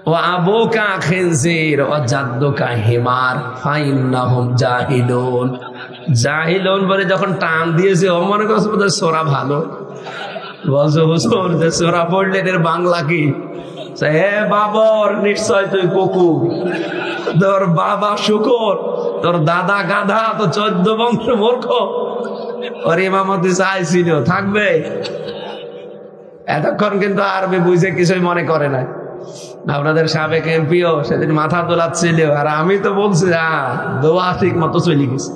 ওয়া আবুকা খিনজির ওয়া জাদ্দুকা হিমার ফাইন্নাহুম জাহিলুন। জাহিলুন বলে যখন টান দিয়েছে, ও মনে করছে বোধহয় সূরা ভালো। বলছে হুজুর যে সূরা পড়লে এর বাংলা কি? হে বাবর, নিশ্চয় তুই কুকুর, তোর বাবা শুকর, তোর দাদা গাধা, তো 14 বংশ মূর্খ। ওর ইমামতি চাইছিল থাকবে, এতক্ষণ কিন্তু আরবি বুঝে কিছুই মনে করে না। আপনাদের সাবেক এমপিও সেদিন মাথা দোলাচ্ছিল, আর আমি তো বলছি দোয়া ঠিক মতো চলে গেছে।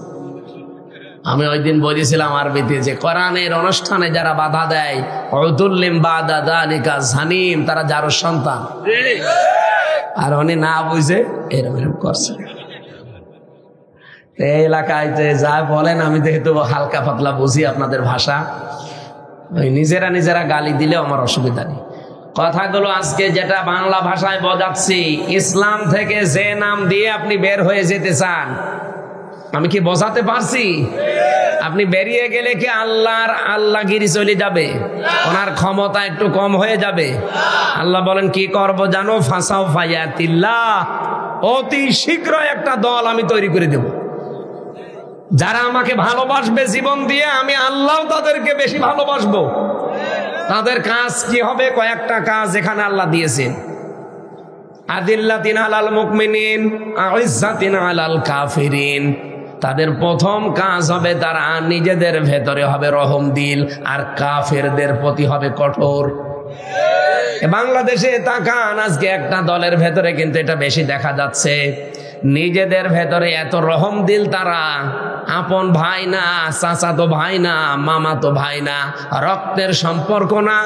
আমি ওই দিন বলেছিলাম আরবিতে যে কোরআনের অনুষ্ঠানে যারা বাধা দেয়, উতুল্লিম বাদা যালিকা জানিম, তারা যার সন্তান। আর উনি না বুঝে এরকম এরকম করছে। এই এলাকায় যে যা বলেন, আমি যেহেতু হালকা পাতলা বুঝি আপনাদের ভাষা, ওই নিজেরা গালি দিলে আমার অসুবিধা নেই। কথাগুলো আজকে যেটা বাংলা ভাষায় বোঝাচ্ছি, ইসলাম থেকে যে নাম দিয়ে আপনি বের হয়ে যেতে চান, আমি কি বোঝাতে পারছি? আপনি বেরিয়ে গেলে কি আল্লাহগিরি চলে যাবে? ওনার ক্ষমতা একটু কম হয়ে যাবে? আল্লাহ বলেন কি করব জানো? ফাসাও ফায়াতিল্লাহ, অতি শীঘ্র একটা দল আমি তৈরি করে দেব, যারা আমাকে ভালোবাসবে জীবন দিয়ে, আমি আল্লাহ তাদেরকে বেশি ভালোবাসবো। তাদের কাজ কি হবে? কয়েকটা কাজ এখানে আল্লাহ দিয়েছেন। আদিল্লাতিন আলাল মুমিনিন আইজ্জাতিন আলাল কাফিরিন। তাদের প্রথম কাজ হবে তারা নিজেদের ভেতরে হবে রহম দিল, আর কাফেরদের প্রতি হবে কঠোর। বাংলাদেশে তাকান, আজকে একটা দলের ভেতরে কিন্তু এটা বেশি দেখা যাচ্ছে, নিজেদের ভেতরে এত রহম দিল, তারা আপন ভাই না, চাচাতো ভাই না, মামাতো ভাই না, রক্তের সম্পর্ক না,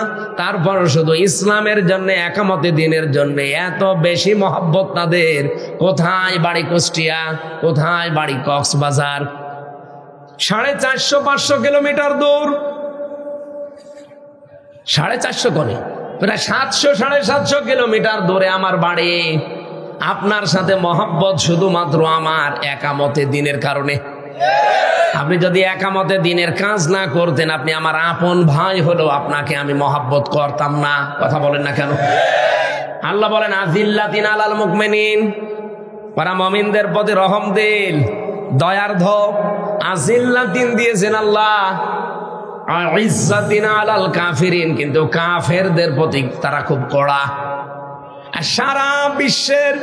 তারপর শুধু ইসলামের জন্য, একামতে দিনের জন্য এত বেশি মহব্বত তাদের। কোথায় বাড়ি কুষ্টিয়া, কোথায় বাড়ি কক্সবাজার, 450-500 কিলোমিটার দূর, 450 করে প্রায় 700-750 কিলোমিটার দূরে আমার বাড়ি। আপনার সাথে মহব্বত শুধুমাত্র আমার একামতে দিনের কারণে। আপনি যদি একামতে দিনের কাজ না করতেন, আপনি আমার আপন ভাই হলো, আপনাকে আমি মহাব্বত করতাম না। কথা বলেন না কেন? আল্লাহ বলেন আযিল্লাতিন আলাল মুমিনিন, ওরা মুমিনদের প্রতি রহম দিল, দয়ার্ধ। আযিল্লাতিন দিয়েছেন আল্লাহ, আর ইজ্জাতিন আলাল কাফিরিন, কিন্তু কাফেরদের প্রতি তারা খুব কড়া। আর সারা বিশ্বের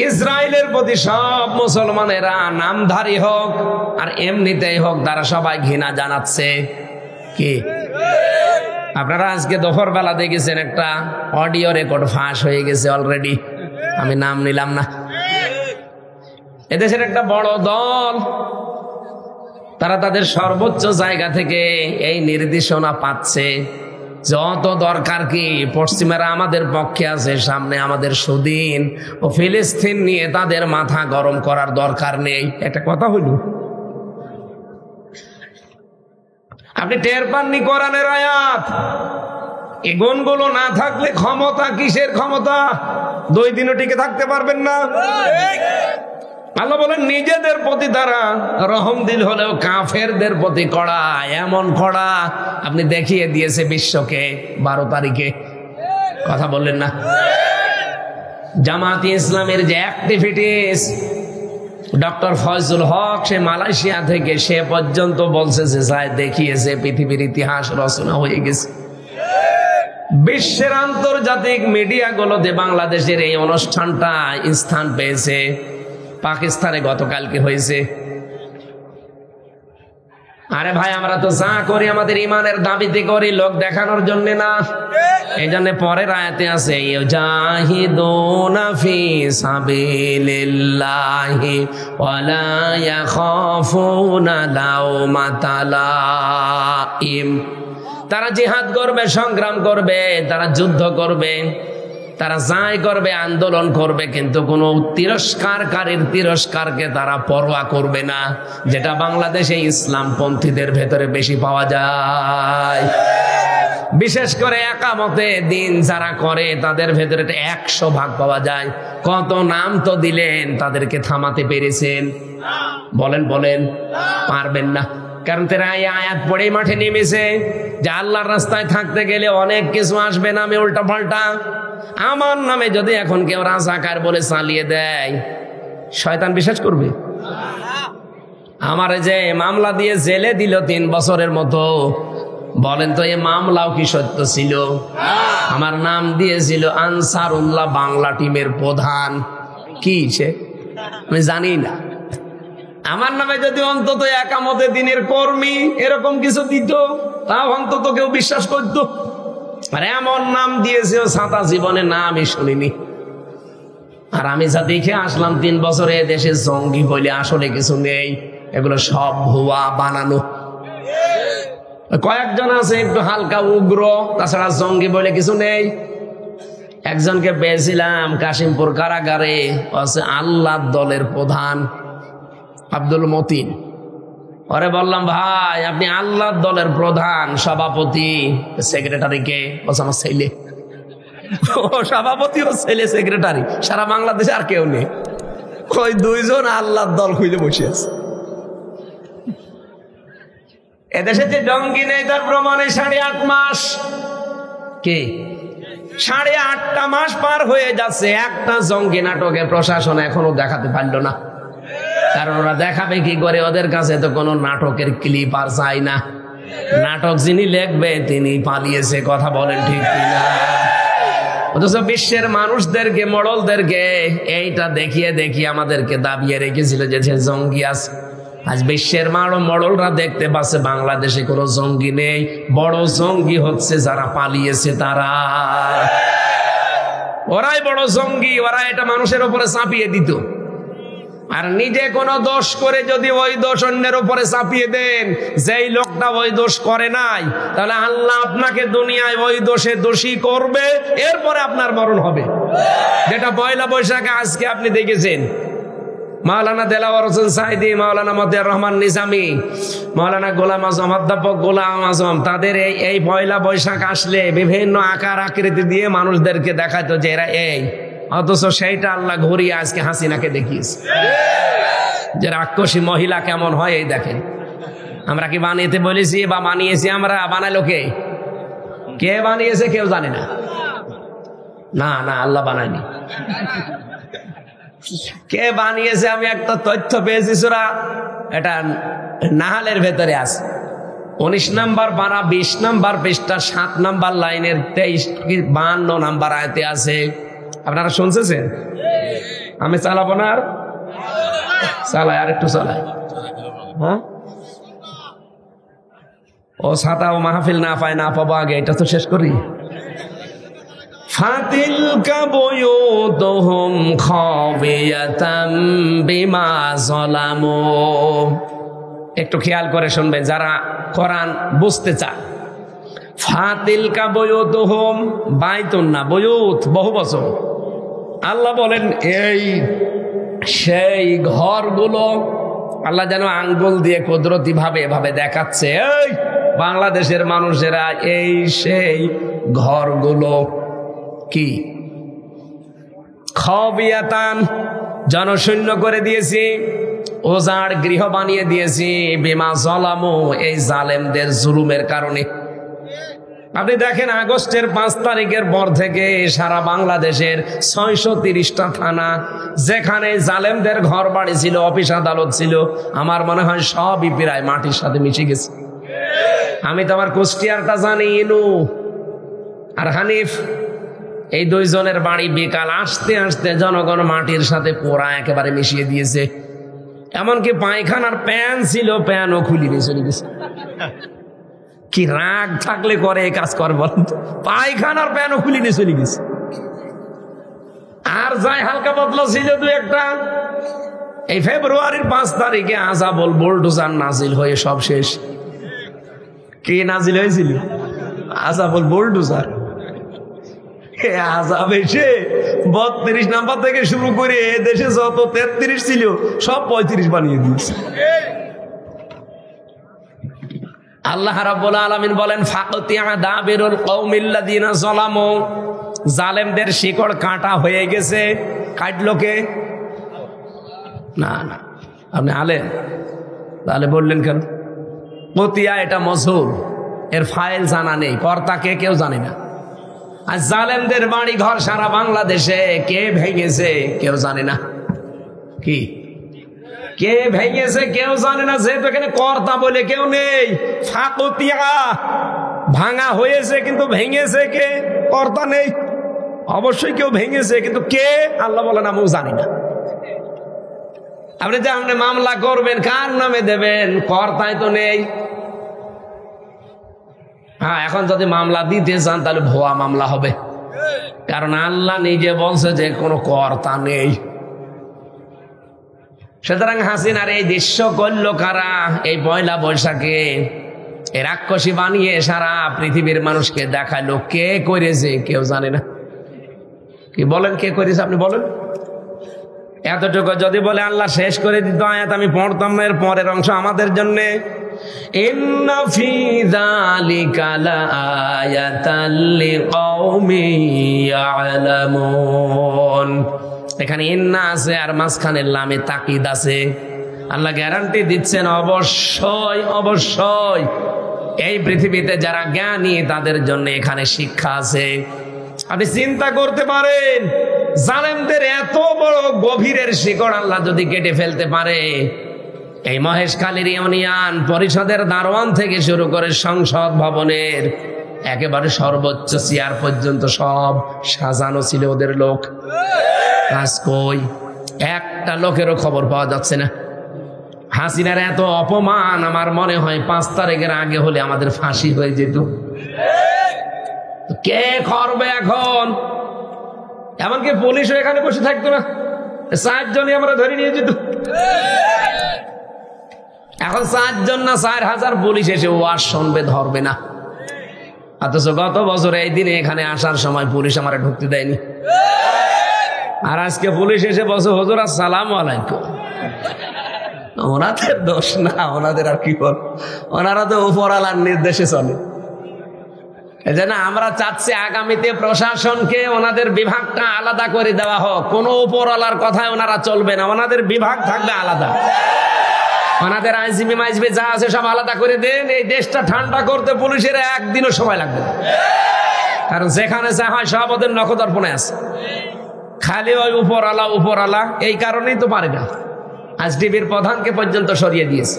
ইসরায়েলের প্রতি সব মুসলমানেরা নামধারী হোক আর এমনিতেই হোক, তারা সবাই ঘৃণা জানাচ্ছে। কি আপনারা আজকে দুপুর বেলা দেখেছেন একটা অডিও রেকর্ড ফাঁস হয়ে গেছে অলরেডি, আমি নাম নিলাম না। এদেশের একটা বড় দল, তারা তাদের সর্বোচ্চ জায়গা থেকে এই নির্দেশনা পাচ্ছে, যত দরকার কি পশ্চিমারা আমাদের পক্ষে আছে, সামনে আমাদের সুদিন ও ফিলিস্তিন নিয়ে তাদের মাথা গরম করার দরকার নেই। একটা কথা হইল, আপনি টের পাননি কোরআনের আয়াত? এই গুণগুলো না থাকলে ক্ষমতা কিসের ক্ষমতা? 2 দিনও টিকে থাকতে পারবেন না। আল্লাহ বলেন নিজেদের প্রতি তারা রহম দিল হলেও কাফেরদের প্রতি কড়া, এমন কড়া আপনি দেখিয়ে দিয়েছে বিশ্বকে 12 তারিখে। কথা বললেন না? জামাতে ইসলামের যে অ্যাক্টিভিটিস, ডক্টর ফয়জুল হক সে মালয়েশিয়া থেকে, সে পর্যন্ত বলছে যে যায় দেখিয়েছে পৃথিবীর ইতিহাস রচনা হয়ে গেছে। বিশ্বের আন্তর্জাতিক মিডিয়াগুলোতে বাংলাদেশের এই অনুষ্ঠানটা স্থান পেয়েছে। পাকিস্তানে গতকালকে হয়েছে। আরে ভাই, আমরা তো যা করি আমাদের ইমানের দাবিতে করি, লোক দেখানোর জন্য না। এই জন্য পরের আয়াতে আছে ইউজাহিদুনা ফি সাবিলিল্লাহি ওয়ালা ইয়াখাফুনা লাওমাতা লাইম। তারা জিহাদ করবে, সংগ্রাম করবে, তারা যুদ্ধ করবে, তারা যাই করবে, আন্দোলন করবে, কিন্তু কোন তিরস্কারকারীর তিরস্কারকে তারা পরোয়া করবে না, যেটা বাংলাদেশে ইসলামপন্থীদের ভেতরে বেশি পাওয়া যায়। বিশেষ করে একামতে দিন যারা করে তাদের ভেতরে 100% পাওয়া যায়। কত নাম তো দিলেন, তাদেরকে থামাতে পেরেছেন? বলেন বলেন, পারবেন না। কারণ তারা এই আয়াত পড়েই মাঠে নেমেছে যে আল্লাহর রাস্তায় থাকতে গেলে অনেক কিছু আসবে নামে উল্টা পাল্টা। আমার নামে যদি এখন কেউ রাজাকার বলে চালিয়ে দেয়, শয়তান বিশ্বাস করবে? আমার যে মামলা দিয়ে জেলে দিল 3 বছরের মতো, বলেন তো এই মামলাও কি সত্য ছিল? আমার নাম দিয়েছিল আনসারুল্লাহ বাংলা টিমের প্রধান। কি সে আমি জানি না। আমার নামে যদি অন্তত একামতে দিনের কর্মী এরকম কিছু দিত, তাও অন্তত কেউ বিশ্বাস করতো। আর এমন নাম দিয়েছে সাদা জীবনে না আমি শুনিনি। আর আমি যা দেখে আসলাম 3 বছরে দেশে জঙ্গি বলে আসলে কিছু নেই, এগুলো সব ভুয়া বানানো। কয়েকজন আছে একটু হালকা উগ্র, তাছাড়া জঙ্গি বলে কিছু নেই। একজনকে পেয়েছিলাম কাশিমপুর কারাগারে, আছে আল্লাহ দলের প্রধান আব্দুল মতিন। ওরে বললাম, ভাই আপনি আল্লাহ দলের প্রধান, সভাপতি, সেক্রেটারি কে? বলছে আমার ছেলে। ও সভাপতি ও ছেলে সেক্রেটারি, সারা বাংলাদেশে আর কেউ নেই। ওই 2 জন আল্লাহর দল খুঁজে বসে আছে। এদেশে যে জঙ্গি নেই তার প্রমাণে 8.5 মাস। কি 8.5টা মাস পার হয়ে যাচ্ছে, একটা জঙ্গি নাটকে প্রশাসন এখনো দেখাতে পারলো না। কারণ ওরা দেখাবে কি করে? ওদের কাছে তো কোনো নাটকের ক্লিপ আর চাই না। নাটক যিনি লিখবে তিনি পালিয়েছে। কথা বলেন ঠিক কিনা? অথচ বিশ্বের মানুষদেরকে, মডলদেরকে এইটা দেখিয়ে দেখিয়ে আমাদেরকে দাবিয়ে রেখেছিল যে জঙ্গি আছে। আজ বিশ্বের মডলরা দেখতে পাচ্ছে বাংলাদেশে কোনো জঙ্গি নেই। বড় জঙ্গি হচ্ছে যারা পালিয়েছে তারা। ওরাই বড় জঙ্গি। ওরা এটা মানুষের উপরে চাপিয়ে দিত। আর নিজে কোনো দোষ করে যদি ওই দোষ অন্যের উপরে চাপিয়ে দেন, যেই লোকটা ওই দোষ করে নাই, তাহলে আল্লাহ আপনাকে দুনিয়ায় ওই দোষে দোষী করবে, এরপরে আপনার মরণ হবে। যেটা পয়লা বৈশাখে আজকে আপনি দেখেছেন, মাওলানা দেলাওয়ার হোসেন সাইদি, মাওলানা মতিয়ার রহমান নিজামী, মাওলানা গোলাম আজম, অধ্যাপক গোলাম আজম, তাদের এই পয়লা বৈশাখ আসলে বিভিন্ন আকার আকৃতি দিয়ে মানুষদেরকে দেখাতো যে এরা এই, অথচ সেইটা আল্লাহ ঘুরিয়ে আজকে হাসিনাকে দেখিয়েছে। যে রাক্ষসী মহিলা কেমন হয় এই দেখেন। আমরা কি বানিয়েতে বলেছি বা বানিয়েছি? আমরা বানালো কে? কে বানিয়েছে কেউ জানে না। না না, আল্লাহ বানায়নি। কে বানিয়েছে আমি একটা তথ্য পেয়েছি, সূরা এটা নাহালের ভেতরে আছে 19 নম্বর পারা 20 নম্বর পৃষ্ঠা 7 নম্বর লাইনের 52 নম্বর আয়াতে আছে। আপনারা শুনছেন? আমি চালাবো না, আর চালাই, আর একটু চালাই। হ্যাঁ, ও ছাতা ও মাহফিল না পায়, না পাবো আগে, এটা তো শেষ করি। ফাতিলকা বুয়ুতুহুম খাবিয়াতাম বিমা যালামু। একটু খেয়াল করে শুনবেন যারা কোরআন বুঝতে চান। ফাতিলকা বুয়ুতুহুম, বাইতুন না, বুয়ুত বহু বচন। আল্লাহ বলেন এই সেই ঘরগুলো, আল্লাহ যেন আঙ্গুল দিয়ে কুদরতি ভাবে এভাবে দেখাচ্ছে, এই বাংলাদেশের মানুষেরা এই সেই ঘরগুলো কি খাবিয়াতান, জনশূন্য করে দিয়েছি, ওজাড় গৃহ বানিয়ে দিয়েছি, বিমা যালামু, এই জালেমদের জুলুমের কারণে। আপনি দেখেন আগস্টের 5 তারিখের পর থেকে সারা বাংলাদেশের 630টা থানা যেখানে জালেমদের ঘর বাড়ি ছিল, অফিস আদালত ছিল, আমার মনে হয় সবই প্রায় মাটির সাথে মিশে গেছে। আমি তো আমার কুষ্টিয়ারটা জানি, ইনু আর হানিফ, এই 2 জনের বাড়ি বিকাল আসতে আসতে জনগণ মাটির সাথে পোড়া একেবারে মিশিয়ে দিয়েছে। এমনকি পায়খানার প্যান ছিল, প্যানও খুলি নিয়ে চলে গেছে। কি রাগ থাকলে করে এই কাজ কর বলেন তো? পায়খানার প্যানও খুলি নিয়ে চলে গেছে। আর যাই হালকা বদলা ছিল 2-1টা, এই ফেব্রুয়ারির 5 তারিখে আযাবুল বুলডোজার নাজিল হয়ে সব শেষ। কি নাজিল হয়েছিল? আযাবুল বুলডোজার। আযাব এসে 32 নাম্বার থেকে শুরু করে দেশে যত 33 ছিল সব 35 বানিয়ে দিয়েছে। আল্লাহ রাব্বুল আলামিন বলেন ফাকতিয়া দাবিরুল কওমিল্লাযিনা যালামু, জালেমদের শিকড় কাটা হয়ে গেছে। কাটলো কে? না না, আপনি আলেম, তাহলে বললেন কেন? কতিয়া এটা মজহুর, এর ফাইল জানা নেই, কর্তা কে কেউ জানে না। আর জালেমদের বাড়ি ঘর সারা বাংলাদেশে কে ভেঙেছে কেউ জানে না। কি কে ভেঙেছে কেউ জানে না, যেহেতু এখানে কর্তা বলে কেউ নেই। ফাকতিয়া, ভাঙা হয়েছে কিন্তু ভেঙেছে কে? কর্তা নেই। অবশ্যই কেউ ভেঙেছে, কিন্তু কে আল্লাহ বলেন আমিও জানি না। আপনি যে আপনি মামলা করবেন কার নামে দেবেন? কর্তায় তো নেই। হ্যাঁ, এখন যদি মামলা দিতে চান তাহলে ভুয়া মামলা হবে, কারণ আল্লাহ নিজে বলছে যে কোনো কর্তা নেই। সুতরাং হাসিনার এই দৃশ্য করল কারা? এই 1 বৈশাখে এই রাক্ষসী বানিয়ে সারা পৃথিবীর মানুষকে দেখালো। কে করেছে কেউ জানে না। কি বলেন কে করেছে? আপনি বলেন। এতটুকু যদি বলে আল্লাহ শেষ করে দিত আয়াত, আমি পড়তাম না এর পরের অংশ আমাদের জন্য। ইন্না ফি যালিকা লাআয়াতাল লিকাওমিন ইয়ালামুন। এখানে ইন্না আছে আর মাঝখানে লামে তাকিদ আছে। আল্লাহ গ্যারান্টি দিচ্ছেন অবশ্যই অবশ্যই এই পৃথিবীতে যারা জ্ঞানী তাদের জন্য এখানে শিক্ষা আছে। আপনি চিন্তা করতে পারেন জালেমদের এত বড় গভীরের শিকড় আল্লাহ যদি কেটে ফেলতে পারে, এই মহেশখালীর ইউনিয়ন পরিষদের দারোয়ান থেকে শুরু করে সংসদ ভবনের একেবারে সর্বোচ্চ চেয়ার পর্যন্ত সব সাজানো ছিল ওদের লোক। কাজ কই? একটা লোকেরও খবর পাওয়া যাচ্ছে না। হাসিনার এত অপমান আমার মনে হয় 5 তারিখের আগে হলে আমাদের ফাঁসি হয়ে যেত। কে করবে এখন? এমনকি পুলিশও এখানে বসে থাকতো না, 4 জনই আমরা ধরে নিয়ে যেত। এখন 4 জন না 4000 পুলিশ এসে ওয়াজ শুনবে, ধরবে না। অথচ গত বছর এই দিনে এখানে আসার সময় পুলিশ আমারে ঢুকতে দেয়নি। আর আজকে পুলিশ এসে বসে হুজুর আসসালামু আলাইকুম। ওনাদের দোষ না, ওনাদের আর কি বল, ওনারা তো উপরওয়ালার নির্দেশে চলে। এজন্য আমরা চাচ্ছি আগামীতে প্রশাসনকে ওনাদের বিভাগটা আলাদা করে দেওয়া হোক। কোনো উপরওয়ালার কথায় ওনারা চলবে না, ওনাদের বিভাগ থাকবে আলাদা। ওনাদের আইজিবি মাইজিবি যা আছে সব আলাদা করে দেন। এই দেশটা ঠান্ডা করতে পুলিশের একদিনও সময় লাগবে না, কারণ যেখানে যা হয় সব ওদের নখদর্পণে আছে। খালি ওই উপরওয়ালা এই কারণেই তো পারে না। আজ টিভির প্রধানকে পর্যন্ত সরিয়ে দিয়েছে।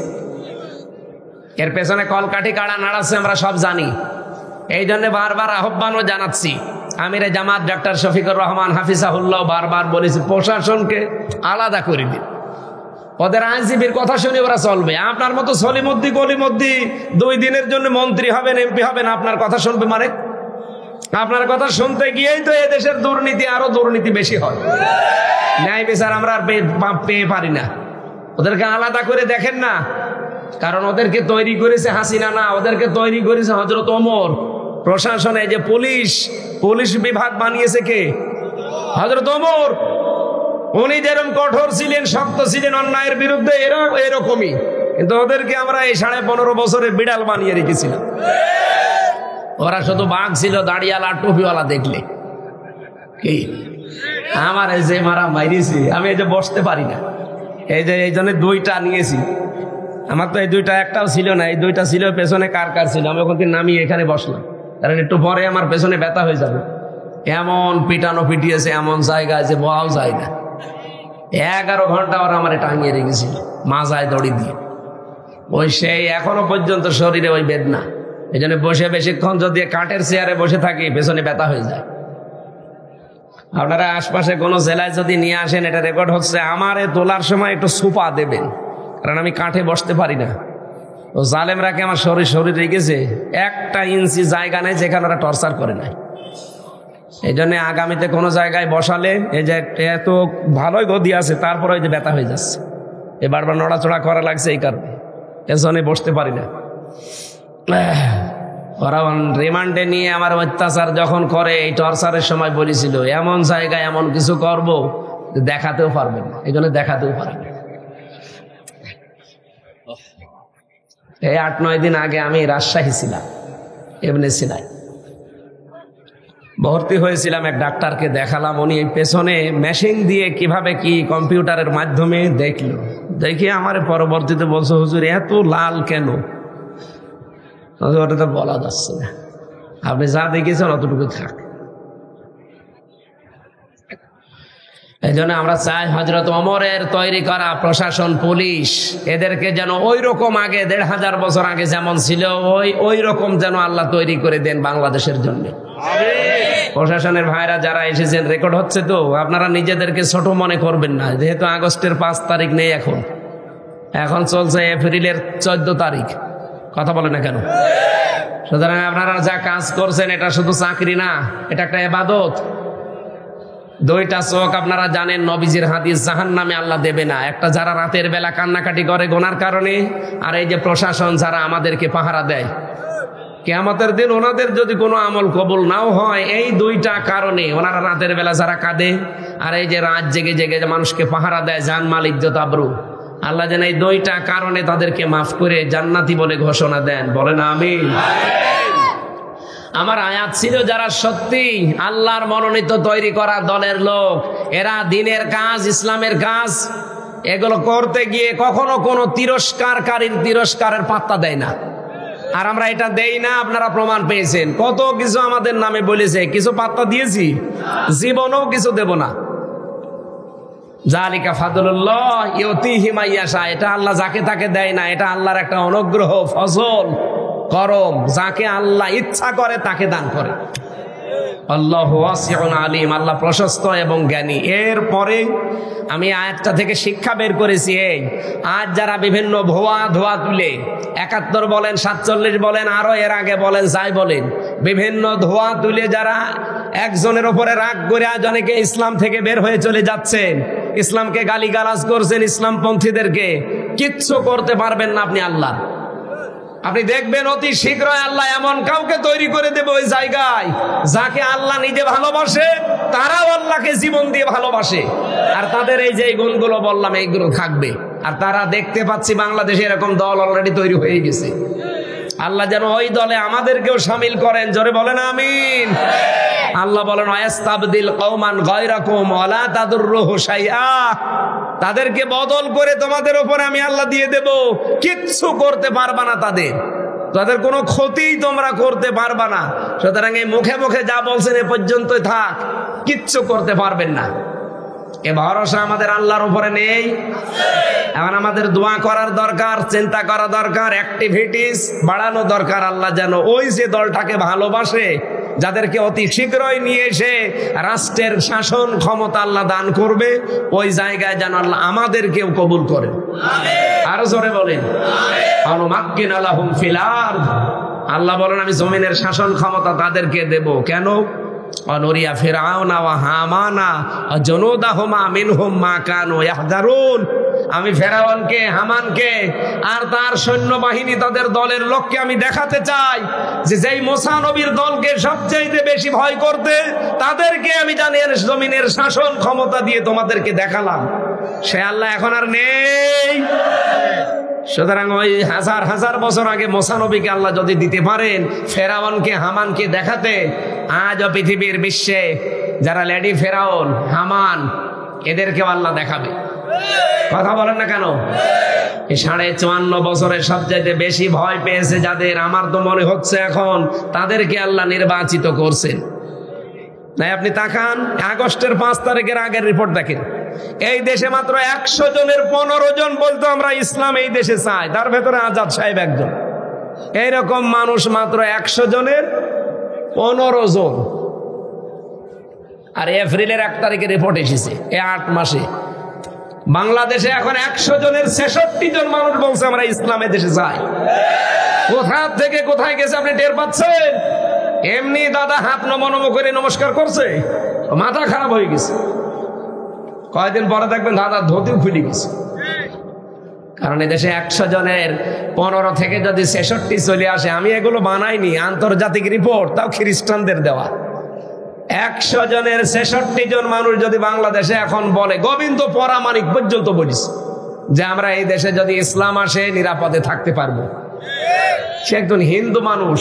এর পেছনে কলকাঠি কাড়া নাড়াচ্ছে আমরা সব জানি। এই জন্য বারবার আহ্বানও জানাচ্ছি। আমিরে জামাত ডক্টর শফিকুর রহমান হাফিজাহুল্লাহ বারবার বলেছি প্রশাসনকে আলাদা করে দিন। ওদের আইনজীবীর কথা শুনে ওরা চলবে। আপনার মতো সলিমুদ্দি গলিমুদ্দি 2 দিনের জন্য মন্ত্রী হবেন, এমপি হবেন, আপনার কথা শুনবে মানে? আপনার কথা শুনতে গিয়েই তো এদেশের দুর্নীতি আরো দুর্নীতি বেশি হয়। ন্যায় বিচার আমরা আর পেয়ে পারি না। ওদেরকে আলাদা করে দেখেন না, কারণ ওদেরকে তৈরি করেছে হাসিনা না, ওদেরকে তৈরি করেছে হযরত ওমর। প্রশাসনে যে পুলিশ বিভাগ বানিয়েছে কে? হযরত ওমর। উনি যেরকম কঠোর ছিলেন, শক্ত ছিলেন অন্যায়ের বিরুদ্ধে, এরা এরকমই। কিন্তু ওদেরকে আমরা এই 15.5 বছরে বিড়াল বানিয়ে রেখেছিলাম। ওরা শুধু বাঘ ছিল, দাড়িওয়ালা টুপিওয়ালা দেখলে কি। আমার এই যে মারা মাইরেছি, আমি এই যে বসতে পারি না, এই জন্য 2টা নিয়েছি। আমার তো এই 2টা একটাও ছিল না, এই 2টা ছিল পেছনে কার ছিল। আমি ওখান থেকে নামিয়ে এখানে বসলাম, কারণ একটু পরে আমার পেছনে ব্যথা হয়ে যাবে। এমন পিটানো পিটিয়েছে, এমন জায়গায় যে বহাও যায় না। 11 ঘন্টা ওরা আমার টাঙিয়ে রেখেছিল মাজায় দড়ি দিয়ে। ওই সেই এখনো পর্যন্ত শরীরে ওই বেদনা। এই জন্য বসে বেশিক্ষণ যদি কাঠের চেয়ারে বসে থাকি পেছনে ব্যথা হয়ে যায়। আপনারা আশপাশে কোনো জেলায় যদি নিয়ে আসেন, এটা রেকর্ড হচ্ছে, আমারে তোলার সময় একটু সুপা দেবেন, কারণ আমি কাঠে বসতে পারি না। ও জালেমরাকে আমার শরীর রেখেছে 1 ইঞ্চি জায়গা নেই যেখানে ওরা টর্চার করে নাই। এই জন্য আগামীতে কোনো জায়গায় বসালে, এই যে এত ভালোই গদি আছে, তারপরে ওই যে ব্যথা হয়ে যাচ্ছে, এ বারবার নড়াচড়া করা লাগছে, এই কারণে পেছনে বসতে পারি না। ওরা রিমান্ডে নিয়ে আমার অত্যাচার যখন করে, এই টর্চারের সময় বলেছিল এমন জায়গায় এমন কিছু করব দেখাতেও পারবেন না। এই জন্য দেখাতেও পারবেন না। এই 8-9 দিন আগে আমি রাজশাহী ছিলাম, এমনি সিনাই ভর্তি হয়েছিলাম। এক ডাক্তারকে দেখালাম, উনি এই পেছনে মেশিন দিয়ে কিভাবে কি কম্পিউটারের মাধ্যমে দেখলো। দেখে আমার পরবর্তীতে বলছে, হুজুর এত লাল কেন? ওটা তো বলা যাচ্ছে না, আপনি যা দেখেছেন অতটুকু থাক। এই জন্য আমরা চাই হযরত ওমরের তৈরি করা প্রশাসন, পুলিশ, এদেরকে যেন ওই রকম আগে 1500 বছর আগে যেমন ছিল ওই রকম যেন আল্লাহ তৈরি করে দেন বাংলাদেশের জন্য। প্রশাসনের ভাইরা যারা এসেছেন, রেকর্ড হচ্ছে তো, আপনারা নিজেদেরকে ছোট মনে করবেন না। যেহেতু আগস্টের 5 তারিখ নেই, এখন চলছে এপ্রিলের 14 তারিখ। কথা বলে না কেন? সুতরাং আপনারা যা কাজ করছেন এটা শুধু চাকরি না, এটা একটা ইবাদত। 2টা চোখ আপনারা জানেন, নবীজির হাদিস, জাহান্নামে আল্লাহ দেবে না। একটা যারা রাতের বেলা কান্নাকাটি করে গুনার কারণে, আর এই যে প্রশাসন যারা আমাদেরকে পাহারা দেয়, কিয়ামতের দিন ওনাদের যদি কোনো আমল কবুল নাও হয়, এই 2টা কারণে ওনারা রাতের বেলা যারা কাঁদে, আর এই যে রাত জেগে জেগে মানুষকে পাহারা দেয়, জানমাল ইজ্জত আবরু, আল্লাহ যেন এই 2টা কারণে তাদেরকে মাফ করে জান্নাতি বলে ঘোষণা দেন। বলেন আমিন। আমার আয়াত ছিল, যারা সত্যি আল্লাহর মনোনীত তৈরি করা দলের লোক, এরা দিনের কাজ, ইসলামের কাজ, এগুলো করতে গিয়ে কখনো কোনো তিরস্কারের পাত্তা দেয় না। আর আমরা এটা দেই না, আপনারা প্রমাণ পেয়েছেন। কত কিছু আমাদের নামে বলেছে, কিছু পাত্তা দিয়েছি? জীবনেও কিছু দেব না। জালিকা ফাদলুল্লাহ ইউতিহি মান ইয়াশা, এটা আল্লাহ যাকে তাকে দেয় না, এটা আল্লাহর একটা অনুগ্রহ, ফজল, করম। যাকে আল্লাহ ইচ্ছা করে তাকে দান করে। আল্লাহু ওয়াসিউন আলিম, আল্লাহ প্রশস্ত এবং জ্ঞানী। এরপরে আমি আয়াতটা থেকে শিক্ষা বের করেছি, এই আজ যারা বিভিন্ন ধোয়া তুলে 71 বলেন, 47 বলেন, আরো এর আগে বলেন, যাই বলেন, বিভিন্ন ধোয়া তুলে যারা একজনের উপরে রাগ করে আজ অনেকে ইসলাম থেকে বের হয়ে চলে যাচ্ছেন, ইসলামকে গালিগালাজ করছেন, ইসলামপন্থীদেরকে, কিচ্ছু করতে পারবেন না আপনি। আপনি দেখবেন অতি শীঘ্রই আল্লাহ এমন কাউকে তৈরি করে দেবে ওই জায়গায়, যাকে আল্লাহ নিজে ভালোবাসে, তারাও আল্লাহকে জীবন দিয়ে ভালোবাসে, আর তাদের এই যে গুণগুলো বললাম এইগুলো থাকবে। আর তারা দেখতে পাচ্ছি বাংলাদেশে এরকম দল অলরেডি তৈরি হয়ে গেছে। আল্লাহ যেন ওই দলে আমাদেরকেও শামিল করেন, জোরে বলেন আমিন। আল্লাহ বলেন ওয়াস্তাবদিল কওমান গায়রাকুম ওয়ালা তাদুররুহু শাইআ, তাদেরকে বদল করে তোমাদের উপরে আমি আল্লাহ দিয়ে দেব, কিচ্ছু করতে পারবা না, তাদের কোনো ক্ষতি তোমরা করতে পারবা না। সুতরাং এই মুখে মুখে যা বলছেন এ পর্যন্তই থাক, কিচ্ছু করতে পারবেন না। এ ভরসা আমাদের আল্লাহর উপরে নেই। এখন আমাদের দোয়া করার দরকার, চিন্তা করা দরকার, অ্যাক্টিভিটিস বাড়ানো দরকার। আল্লাহ যেন ওই যে দলটাকে ভালোবাসে, যাদেরকে অতি শীঘ্রই নিয়ে এসে রাষ্ট্রের শাসন ক্ষমতা আল্লাহ দান করবে, ওই জায়গায় যেন আল্লাহ আমাদেরকেও কবুল করে। আরো জোরে বলেন অনুমাক্কিন লাহুম ফিল আরদ। আল্লাহ বলেন আমি জমিনের শাসন ক্ষমতা তাদেরকে দেব। কেন? অনুরিয়া ফিরআউনা ওয়া হামানা ওয়া জুনুদাহুমা মিনহুম মা কানু ইয়াহদারুন। আমি ফেরাউনকে, হামানকে আর তার সৈন্যবাহিনী, তাদের দলের লোককে আমি দেখাতে চাই যে যেই মুসা নবীর দলকে সবচেয়ে বেশি ভয় করতে, তাদেরকে আমি জানিয়ে জমিনের শাসন ক্ষমতা দিয়ে তোমাদেরকে দেখালাম। সে আল্লাহ এখন আর নেই। সুতরাং ওই হাজার হাজার বছর আগে মুসা নবীকে আল্লাহ যদি দিতে পারেন ফেরাউনকে, হামানকে দেখাতে, আজও পৃথিবীর বিশ্বে যারা লেডি ফেরাউন, হামান, এদেরকেও আল্লাহ দেখাবে। কথা বলেন না কেন? এই 54.5 বছরে সবচাইতে বেশি ভয় পেয়েছে যাদের, আমার তো মনে হচ্ছে এখন তাদেরকে আল্লাহ নির্বাচিত করছেন। নাই আপনি তাকান, আগস্টের 5 তারিখের আগের রিপোর্ট দেখেন, এই দেশে মাত্র 100 জনের 15 জন বলতো আমরা ইসলাম এই দেশে চাই, তার ভেতরে আজাদ সাহেব একজন। এইরকম মানুষ মাত্র 100 জনের 15 জন। আর এপ্রিলের 1 তারিখে রিপোর্ট এসেছে, এই 8 মাসে বাংলাদেশে এখন 100 জনের 66 জন মানুষ বলছে আমরা ইসলামের দেশে চাই। কোথা থেকে কোথায় গেছে আপনি টের পাচ্ছেন? এমনি দাদা হাত নমো করে নমস্কার করছে, মাথা খারাপ হয়ে গেছে। কয়েকদিন পরে দেখবেন দাদা ধুতিও খুলে গেছে। কারণ এদেশে 100 জনের 15 থেকে যদি 66 চলে আসে, আমি এগুলো বানাইনি, আন্তর্জাতিক রিপোর্ট, তাও খ্রিস্টানদের দেওয়া। 100 জনের 66 জন মানুষ যদি বাংলাদেশে এখন বলে, গোবিন্দ পরামানিক পর্যন্ত বলিস যে আমরা এই দেশে যদি ইসলাম আসে নিরাপদে থাকতে পারবো, সে একজন হিন্দু মানুষ।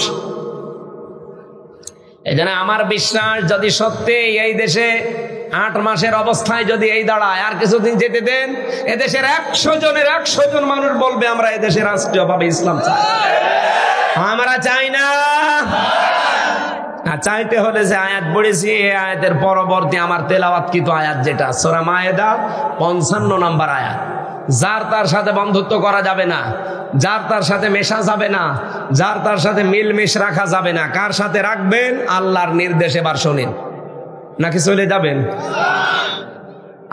এই জন্য আমার বিশ্বাস, যদি সত্যি এই দেশে 8 মাসের অবস্থায় যদি এই দাঁড়ায়, আর কিছুদিন যেতে দেন, এদেশের 100 জনের 100 জন মানুষ বলবে আমরা এদেশে রাষ্ট্রীয়ভাবে ইসলাম চাই। আমরা চাই না। চাইতে হলে যে আয়াত পড়েছি, এই আয়াতের পরবর্তী আমার তেলাওয়াতকৃত আয়াত যেটা সূরা মায়েদা 55 নম্বর আয়াত, যার তার সাথে বন্ধুত্ব করা যাবে না, যার তার সাথে মেশা যাবে না, যার তার সাথে মিলমিশ রাখা যাবে না। কার সাথে রাখবেন? আল্লাহর নির্দেশ। এবার শোনেন, নাকি চলে যাবেন?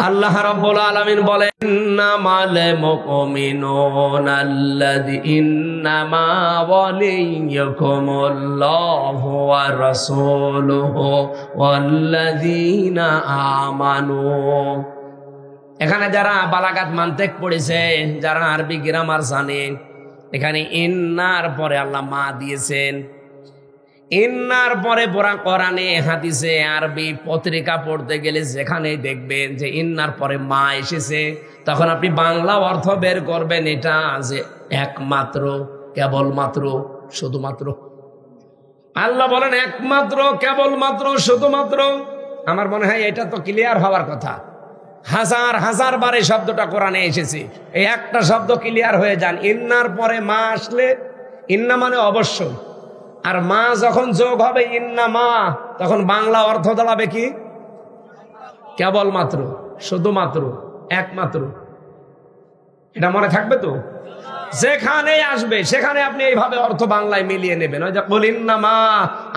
আল্লাহ রাব্বুল আলামিন বলেন ইন্নামাল মুমিনুনা ইন্নামা ওয়ালিয়্যুকুমুল্লাহু ওয়া রাসূলুহু ওয়াল্লাযীনা আমানু। এখানে যারা বালাগাত মানতেক পড়েছে, যারা আরবি গ্রামার জানেন, এখানে ইন্নার পরে আল্লাহ মা দিয়েছেন। ইন্নার পরে পুরা কোরআনে, হাদিসে, আরবি পত্রিকা পড়তে গেলে যেখানে দেখবেন যে ইন্নার পরে মা এসেছে, তখন আপনি বাংলা অর্থ বের করবেন এটা যে একমাত্র, কেবলমাত্র, শুধুমাত্র। আল্লাহ বলেন একমাত্র, কেবলমাত্র, শুধুমাত্র। আমার মনে হয় এটা তো ক্লিয়ার হওয়ার কথা। হাজার হাজার বার এই শব্দটা কোরআনে এসেছে, এই একটা শব্দ ক্লিয়ার হয়ে যান। ইন্নার পরে মা আসলে, ইন্না মানে অবশ্যই, আর মা যখন যোগ হবে ইন্না মা, তখন বাংলা অর্থ দাঁড়াবে কি? কেবলমাত্র, শুধুমাত্র, একমাত্র। এটা মনে থাকবে তো? যেখানে আসবে সেখানে আপনি এইভাবে অর্থ বাংলায় মিলিয়ে নেবেন। ওই যে বল ইন্না মা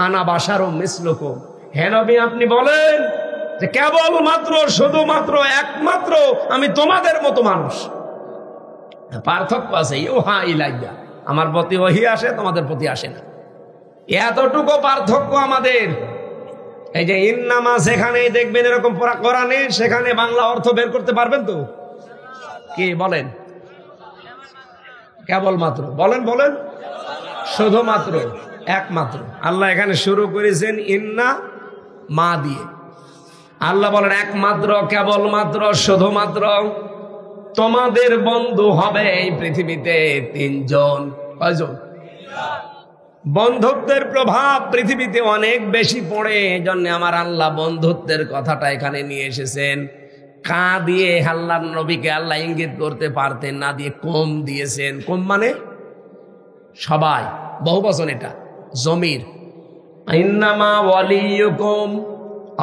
আনা বাশারুম মিসলুকুম, হে নবী আপনি বলেন যে কেবলমাত্র, শুধুমাত্র, একমাত্র আমি তোমাদের মতো মানুষ। পার্থক্য আছে, ইউহা ইলাইয়া, আমার প্রতি ওহী আসে, তোমাদের প্রতি আসে না, এতটুকু পার্থক্য আমাদের। এই যে ইন্নামা যেখানেই দেখবেন এরকম পড়া কোরআনে, সেখানে বাংলা অর্থ বের করতে পারবেন তো? কি বলেন? কেবলমাত্র বলেন, বলেন, শুধুমাত্র, একমাত্র। আল্লাহ এখানে শুরু করেছেন ইন্না মা দিয়ে। আল্লাহ বলেন একমাত্র, কেবলমাত্র, শুধুমাত্র তোমাদের বন্ধু হবে এই পৃথিবীতে 3 জন। কয়জন? বন্ধুত্বের প্রভাব পৃথিবীতে অনেক বেশি পড়ে, এজন্য আমার আল্লাহ বন্ধুত্বের কথাটা এখানে নিয়ে এসেছেন। কা দিয়ে আল্লাহর নবীকে আল্লাহ ইঙ্গিত করতে পারতেন, না দিয়ে কম দিয়েছেন। কম মানে সবাই, বহু বচন, এটা জমির। ইন্নামা ওয়ালিয়ুকুম,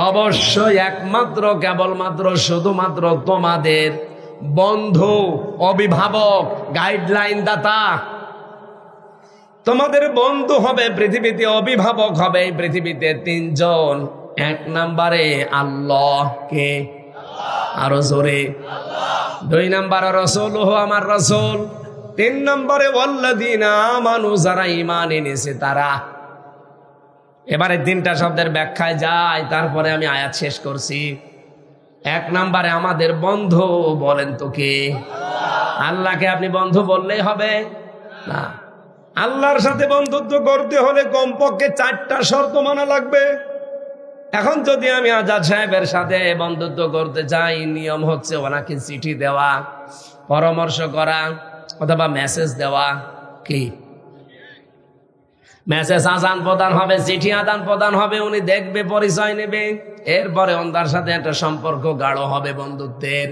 অবশ্যই একমাত্র কেবলমাত্র শুধুমাত্র তোমাদের বন্ধু, অভিভাবক, গাইডলাইন দাতা। তোমাদের বন্ধু হবে পৃথিবীতে, অভিভাবক হবে পৃথিবীতে তিনজন। এক নম্বরে আল্লাহ, কে? আরো জোরে। দুই নম্বরে রাসূলুহু, আমার রাসূল। তিন নম্বরে ওয়াল্লাযীনা আমানু, যারা ঈমান এনেছে তারা। এবারে তিনটা শব্দের ব্যাখ্যায় যায়, তারপরে আমি আয়াত শেষ করছি। এক নম্বরে আমাদের বন্ধু, বলেন তো কে? আল্লাহকে আপনি বন্ধু বললেই হবে না। আল্লাহর সাথে বন্ধুত্ব করতে হলে কমপক্ষে 4টা শর্ত মানা লাগবে। এখন যদি আমি আজাদ সাহেবের সাথে বন্ধুত্ব করতে চাই, নিয়ম হচ্ছে ওনাকে চিঠি দেওয়া, পরামর্শ করা, অথবা মেসেজ দেওয়া। কি মেসেজ আদান প্রদান হবে, চিঠি আদান প্রদান হবে, উনি দেখবে, পরিচয় নেবে, এরপরে ওনার সাথে একটা সম্পর্ক গাঢ় হবে বন্ধুত্বের।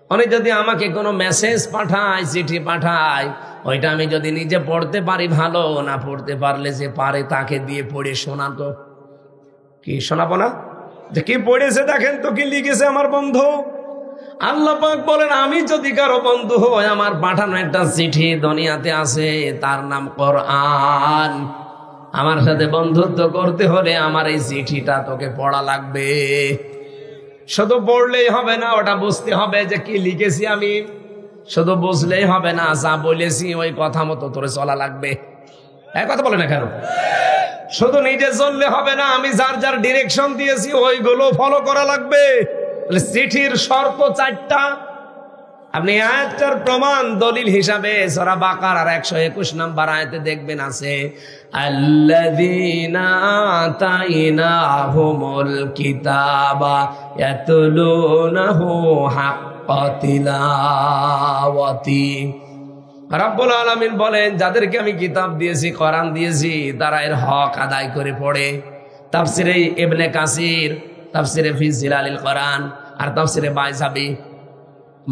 উনি যদি আমাকে কোনো মেসেজ পাঠায়, চিঠি পাঠায়, ওইটা আমি যদি নিজে পড়তে পারি ভালো, না পড়তে পারলে যে পারে তাকে দিয়ে পড়ে শোনাতো। কি শোনাবো না? যে কি পড়েছে দেখেন তো, কি লিখেছে আমার বন্ধু। আল্লাহ পাক বলেন, আমি যদি কারো বন্ধু হই, আমার পাঠানো একটা চিঠি দুনিয়াতে আছে, তার নাম কোরআন। আমার সাথে বন্ধুত্ব করতে হলে আমার এই চিঠিটা তোকে পড়া লাগবে। শুধু পড়লেই হবে না, ওটা বুঝতে হবে যে কি লিখেছি আমি। শুধু বুঝলেই হবে না, যা বলেছি ওই কথা মতো তোরে চলা লাগবে। এক কথা বলে না কেন? শুধু নিজে চললে হবে না, আমি যার যার ডিরেকশন দিয়েছি ওইগুলো ফলো করা লাগবে। চিঠির শর্ত 4টা। আপনি আয়াতটার প্রমাণ দলিল হিসাবে সূরা বাকারার 121 নম্বর আয়াতে দেখবেন আছে, আল্লাযীনা আতাইনাহুমুল কিতাবা ইয়াতলুনাহু হাক্কা তিলাওয়াতি। রাব্বুল আলামিন বলেন, যাদেরকে আমি কিতাব দিয়েছি, কোরআন দিয়েছি, তারা এর হক আদায় করে পড়ে। তাফসিরে ইবনে কাসির, তাফসিরে ফি জিলালিল কোরআন, আর তাফসিরে বাইজাবি,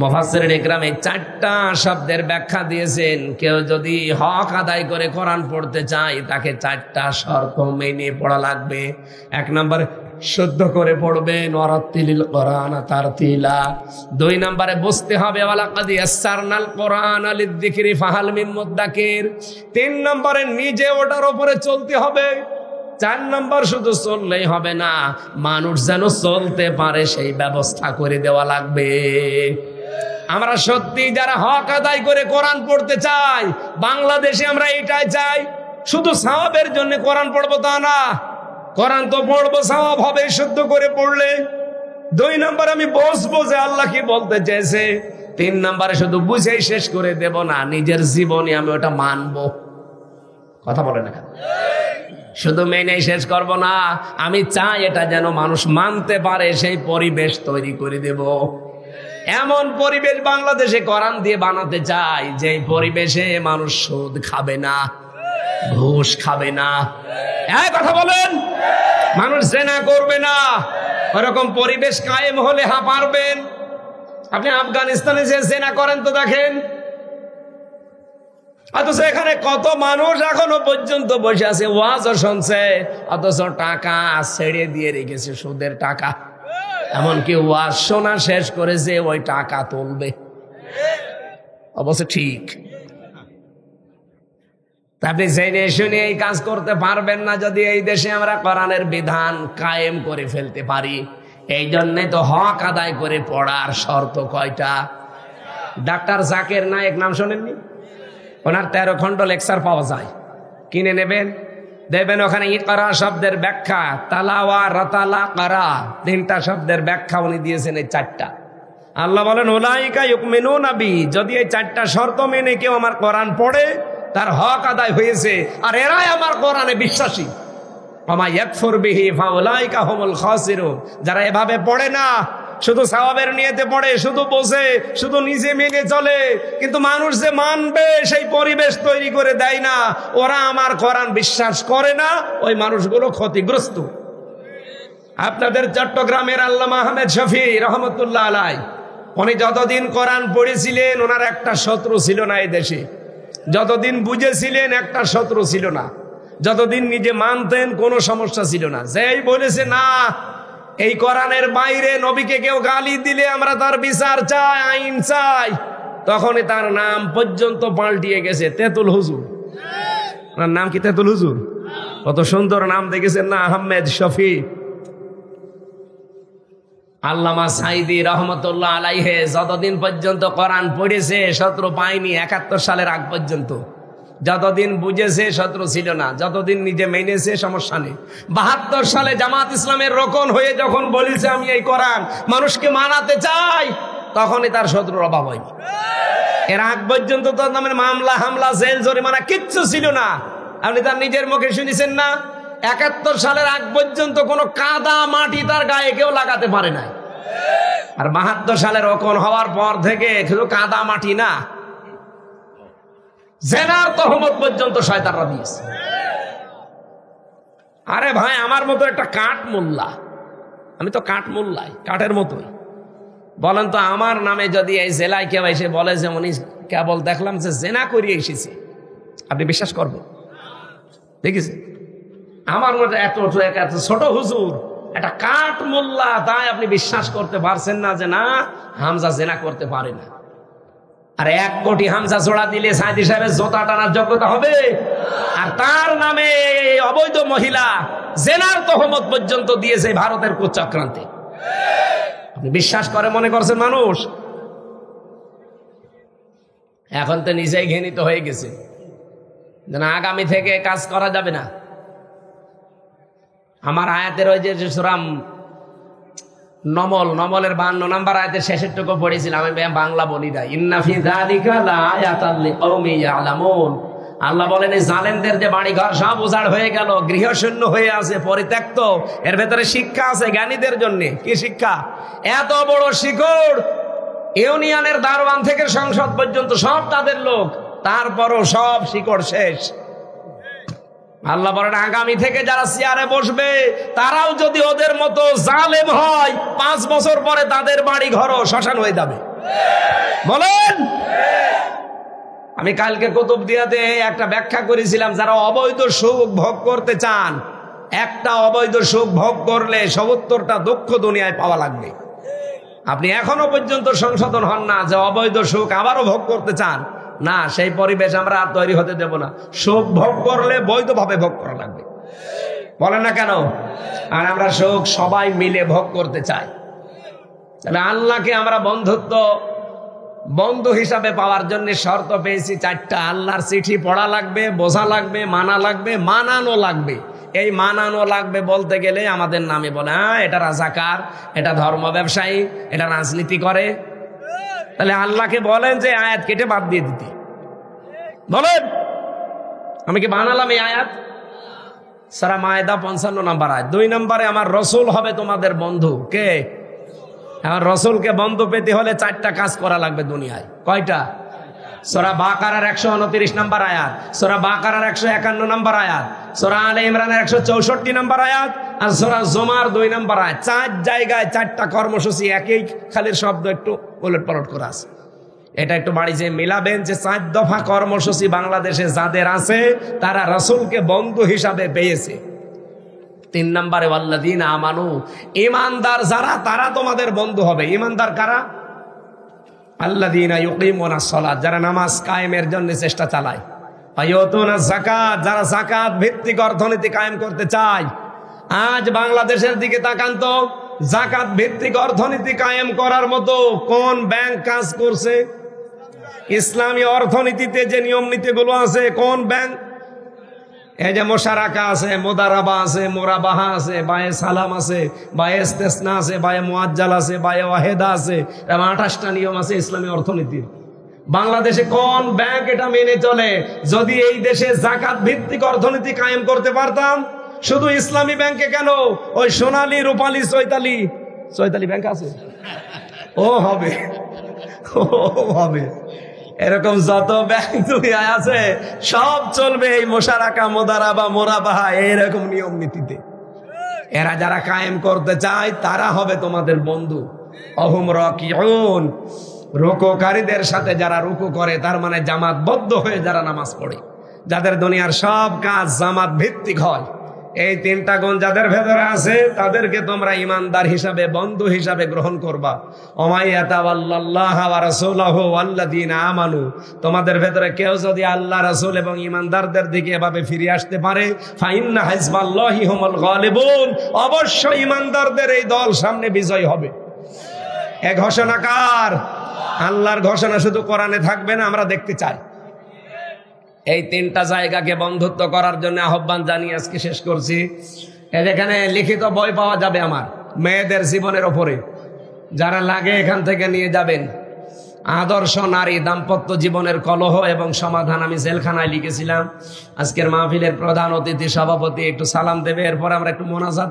মুফাসসিরিন ইকরাম এই 4টা শব্দের ব্যাখ্যা দিয়েছেন। কেউ যদি হক আদায় করে কোরআন পড়তে চায়, তাকে 4টা শর্ত মেনে পড়া লাগবে। 1 নম্বরে শুদ্ধ করে পড়বেন, ওয়ারাত্তিলিল কোরআন তারতিলা। 2 নম্বরে বুঝতে হবে, ওয়ালাকাদ ইয়াসসারনাল কোরআনা লিযযিকরি ফাহাল মিন মুদ্দাকির। 3 নম্বরে নিজে ওটার উপরে চলতে হবে। 4 নম্বর শুধু চললেই হবে না, মানুষ যেন চলতে পারে সেই ব্যবস্থা করে দেওয়া লাগবে। আমরা সত্যি যারা হক আদায় করে কোরআন পড়তে চাই, বাংলাদেশে আমরা এটাই চাই। শুধু সওয়াবের জন্য কোরআন পড়বো তা না, কোরআন তো পড়বো, সওয়াব হবে শুদ্ধ করে পড়লে। 2 নম্বর আমি বুঝবো যে আল্লাহ কি বলতে চেয়েছে। 3 নম্বরে শুধু বুঝেই শেষ করে দেব না, নিজের জীবনে আমি ওটা মানবো। কথা বলে না, শুধু মেনে শেষ করব না, আমি চাই এটা যেন মানুষ মানতে পারে, সেই পরিবেশ তৈরি করে দেব। এমন পরিবেশ বাংলাদেশে কোরআন দিয়ে বানাতে চাই, যে পরিবেশে মানুষ সুদ খাবে না, ঘুষ খাবে না, এই কথা বলেন, মানুষ জেনা করবে না। ওরকম পরিবেশ কায়েম হলে পারবেন। আপনি আফগানিস্তানে যে জেনা করেন তো দেখেন, অথচ এখানে কত মানুষ এখনো পর্যন্ত বসে আছে, ওয়াজও শুনছে, অথচ টাকা ছেড়ে দিয়ে রেখেছে, সুদের টাকা। এমনকি ওয়াজ শোনা শেষ করেছে, ওই টাকা তুলবে। অবশ্য ঠিক, আপনি জেনে শুনে এই কাজ করতে পারবেন না যদি এই দেশে আমরা কোরআনের বিধান কায়েম করে ফেলতে পারি। এই জন্যে তো হক আদায় করে পড়ার শর্ত কয়টা? ডাক্তার জাকির নায়েক নাম শোনেননি? ওনার 13 খণ্ড লেকচার পাওয়া যায়, কিনে নেবেন, দেখবেন ওখানে ইকরা শব্দের ব্যাখ্যা, তালাওয়া, রাতালা, কারা, 3টা শব্দের ব্যাখ্যা উনি দিয়েছেন, এই 4টা। আল্লাহ বলেন, উলাইকা ইউমিনুনা বি, যদি এই 4টা শর্ত মেনে কেউ আমার কোরআন পড়ে, তার হক আদায় হয়েছে, আর এরাই আমার কোরআনে বিশ্বাসী। ওমা ইয়াকফুর বিহি ফাউলাইকা হুমুল খাসিরুন, যারা এভাবে পড়ে না, শুধু সওয়াবের নিয়তে পড়ে, শুধু বোঝে, শুধু নিজে মেনে চলে, কিন্তু মানুষ যে মানবে সেই পরিবেশ তৈরি করে দেয় না। ওরা আমার কোরআন বিশ্বাস করে না, ওই মানুষগুলো ক্ষতিগ্রস্ত। আপনাদের চট্টগ্রামের আল্লামা আহমেদ শফি রহমতুল্লাহ আলাই, উনি যতদিন কোরআন পড়েছিলেন ওনার একটা শত্রু ছিল না এই দেশে। যতদিন বুঝেছিলেন একটা শত্রু ছিল না। যতদিন নিজে মানতেন কোনো সমস্যা ছিল না। যেই বলেছে না এই কোরআনের বাইরে নবীকে কেউ গালি দিলে আমরা তার বিচার চাই, আইন চাই, তখনই তার নাম পর্যন্ত পাল্টিয়ে গেছে তেতুল হুজুর। ওনার নাম কি তেতুল হুজুর? কত সুন্দর নাম দেখেছেন না, আহমেদ শফি। আল্লামা সাইদি রহমতুল্লাহ আলাইহে যতদিন পর্যন্ত কোরআন পড়েছে শত্রু পায়নি। 71 সালের আগ পর্যন্ত যতদিন বুঝেছে শত্রু ছিল না, যতদিন নিজে মেনেছে সমস্যা নেই। 72 সালে জামাত ইসলামের রোকন হয়ে যখন বলেছে আমি এই কোরআন মানুষকে মানাতে চাই, তখনই তার শত্রুর অভাব হয়নি। এর আগ পর্যন্ত তার নামে মামলা, হামলা, জেল, জরিমানা কিচ্ছু ছিল না। আপনি তার নিজের মুখে শুনেছেন না, 71 সালের আগ পর্যন্ত কোনো কাদা মাটি তার গায়ে কেউ লাগাতে পারে নাই। আর 72 সালের রোকন হওয়ার পর থেকে শুধু কাদা মাটি না, জেনার তহমত পর্যন্ত শয়তানরা দিয়েছে। আরে ভাই, আমার মতো একটা কাঠ মোল্লা, আমি তো কাঠ মোল্লাই, কাঠের মতোই। বলেন তো আমার নামে যদি এই জেলায় কেউ এসে বলে যে উনি কেবল দেখলাম যে জেনা করিয়ে এসেছে, আপনি বিশ্বাস করবেন? দেখেছি আমার মতো এত ছোট হুজুর, একটা কাঠ মোল্লা, তাই আপনি বিশ্বাস করতে পারছেন না যে না হামজা জেনা করতে পারে না। আর 1 কোটি হামজা জোড়া দিলে সাইদি সাহেবের জোতা টানার যোগ্যতা হবে? আর তার নামে অবৈধ মহিলা জেনার তহমত পর্যন্ত দিয়েছে ভারতের কুচক্রান্তে। আপনি বিশ্বাস করে মনে করছেন মানুষ? এখন তো নিজেই ঘৃণিত হয়ে গেছে, না আগামী থেকে কাজ করা যাবে না। আমার আয়াতের ওই যে সূরা নমলের 52 নম্বর আয়াতের শেষের টুকু পড়েছিলাম, আমি বাংলা বলি না। ইন্না ফি যালিকা লাআয়াতাল লিকাওমিন ইয়ালামুন। আল্লাহ বলেন এই জালেমদের যে বাড়ি ঘর সব উজাড় হয়ে গেল, গৃহশূন্য হয়ে আছে, পরিত্যক্ত, এর ভেতরে শিক্ষা আছে জ্ঞানীদের জন্য। কি শিক্ষা? এত বড় শিকড়, ইউনিয়নের দারওয়ান থেকে সংসদ পর্যন্ত সব তাদের লোক, তারপরও সব শিকড় শেষ। আল্লাহ বলেন আগামী থেকে যারা চেয়ারে বসবে তারাও যদি ওদের মতো জালেম হয়, 5 বছর পরে তাদের বাড়ি ঘরও শ্মশান হয়ে যাবে। বলেন। আমি কালকে কুতুবদিয়াতে একটা ব্যাখ্যা করেছিলাম, যারা অবৈধ সুখ ভোগ করতে চান, একটা অবৈধ সুখ ভোগ করলে ৭০টা দুঃখ দুনিয়ায় পাওয়া লাগবে। আপনি এখনো পর্যন্ত সংশোধন হন না যে অবৈধ সুখ আবারও ভোগ করতে চান, না, সেই পরিবেশ আমরা আর তৈরি হতে দেব না। সুখ ভোগ করলে বৈধভাবে ভোগ করা লাগবে। বলেন না কেন? আর আমরা সুখ সবাই মিলে ভোগ করতে চাই। তাহলে আল্লাহকে আমরা বন্ধু হিসাবে পাওয়ার জন্য শর্ত পেয়েছি 4টা। আল্লাহর চিঠি পড়া লাগবে, বোঝা লাগবে, মানা লাগবে, মানানো লাগবে। এই মানানো লাগবে বলতে গেলে আমাদের নামে বলে এটা রাজাকার, এটা ধর্ম ব্যবসায়ী, এটা রাজনীতি করে। তাহলে আল্লাহকে বলেন যে আয়াত কেটে বাদ দিয়ে দিতে। বলেন, আমি কি বানালাম এই আয়াত? সূরা মায়েদা 55 নম্বর আয়াত। 2 নম্বরে আমার রসুল হবে তোমাদের বন্ধু। কে? আমার রসুলকে বন্ধু পেতে হলে 4টা কাজ করা লাগবে দুনিয়ায়। কয়টা? সূরা বাকারার 129 নম্বর আয়াত, সূরা বাকারার 151 নম্বর আয়াত, সূরা আলে ইমরানের 164 নম্বর আয়াত, আর সূরা জুমার 2 নম্বর আয়াত। 4 জায়গায় 4টা কর্মসূচি, একই খালির শব্দ একটু উলটপালট করা আছে। এটা একটু বাড়িতে মিলাবেন যে 4 দফা কর্মসূচি বাংলাদেশে যাদের আছে তারা রাসূলকে বন্ধু হিসাবে পেয়েছে। 3 নম্বরে ওয়াল্লাযীনা আমানু, ঈমানদার যারা তারা তোমাদের বন্ধু হবে। ঈমানদার কারা? আল্লাযীনা ইউকিমুনাস সালাত, যারা নামাজ কায়েমের জন্য চেষ্টা চালায়। ওয়ায়ুতুনাজ যাকাত, যারা যাকাত ভিত্তিক অর্থনীতি কায়েম করতে চায়। আজ বাংলাদেশের দিকে তাকান তো, যাকাত ভিত্তিক অর্থনীতি কায়েম করার মতো কোন ব্যাংক কাজ করছে? ইসলামী অর্থনীতিতে যে নিয়ম নীতিগুলো আছে, কোন ব্যাংক? এই যে মোশারাকা আছে, মুদারাবা আছে, মুরাবাহা আছে, বায়ে সালাম আছে, বায়ে ইস্তেসনা আছে, বায়ে মুআজ্জাল আছে, বায়ে ওয়াহেদা আছে, 28টা নিয়ম আছে ইসলামী অর্থনীতির। বাংলাদেশে কোন ব্যাংক এটা মেনে চলে? যদি এই দেশে যাকাত ভিত্তিক অর্থনীতি কায়েম করতে পারতাম, শুধু ইসলামী ব্যাংকে কেন, ওই সোনালী, রূপালী, চৈতালি চৈতালি ব্যাংক আছে, ও হবে, ও হবে। এরকম যত ব্যাংক দুনিয়ায় আছে সব চলবে এই মোশারাকা মোদারাবা মোরাবাহা এরকম নিয়ম নীতিতে। এরা যারা কায়েম করতে চায় তারা হবে তোমাদের বন্ধু। অহুম রাকিউন, রুকুকারীদের সাথে যারা রুকু করে, তার মানে জামাতবদ্ধ হয়ে যারা নামাজ পড়ে, যাদের দুনিয়ার সব কাজ জামাত ভিত্তিক হয়, এই তিনটা গুণ যাদের ভেতরে আছে তাদেরকে তোমরা ইমানদার হিসাবে, বন্ধু হিসাবে গ্রহণ করবা। ওমাইয়াতাওয়াল্লাল্লাহ ওয়া রাসূলুহু ওয়াল্লাযীনা আমানু, তোমাদের ভেতরে কেউ যদি আল্লাহ রাসূল এবং ইমানদারদের দিকে এভাবে ফিরে আসতে পারে, ফাইন্না হিজবাল্লাহি হুমুল গালিবুন, অবশ্যই ইমানদারদের এই দল সামনে বিজয় হবে। এ ঘোষণা কার? আল্লাহর ঘোষণা। শুধু কোরআনে থাকবে না, আমরা দেখতে চাই। এই তিনটা জায়গাকে বন্ধুত্ব করার জন্য আহ্বান জানিয়ে আজকে শেষ করছি। এখানে লিখিত বই পাওয়া যাবে আমার মেয়েদের জীবনের ওপরে, যারা লাগে এখান থেকে নিয়ে যাবেন। আদর্শ নারী দাম্পত্য জীবনের কলহ এবং সমাধান, আমি জেলখানায় লিখেছিলাম। আজকের মাহফিলের প্রধান অতিথি সভাপতি একটু সালাম দেবে, এরপর আমরা একটু মোনাজাত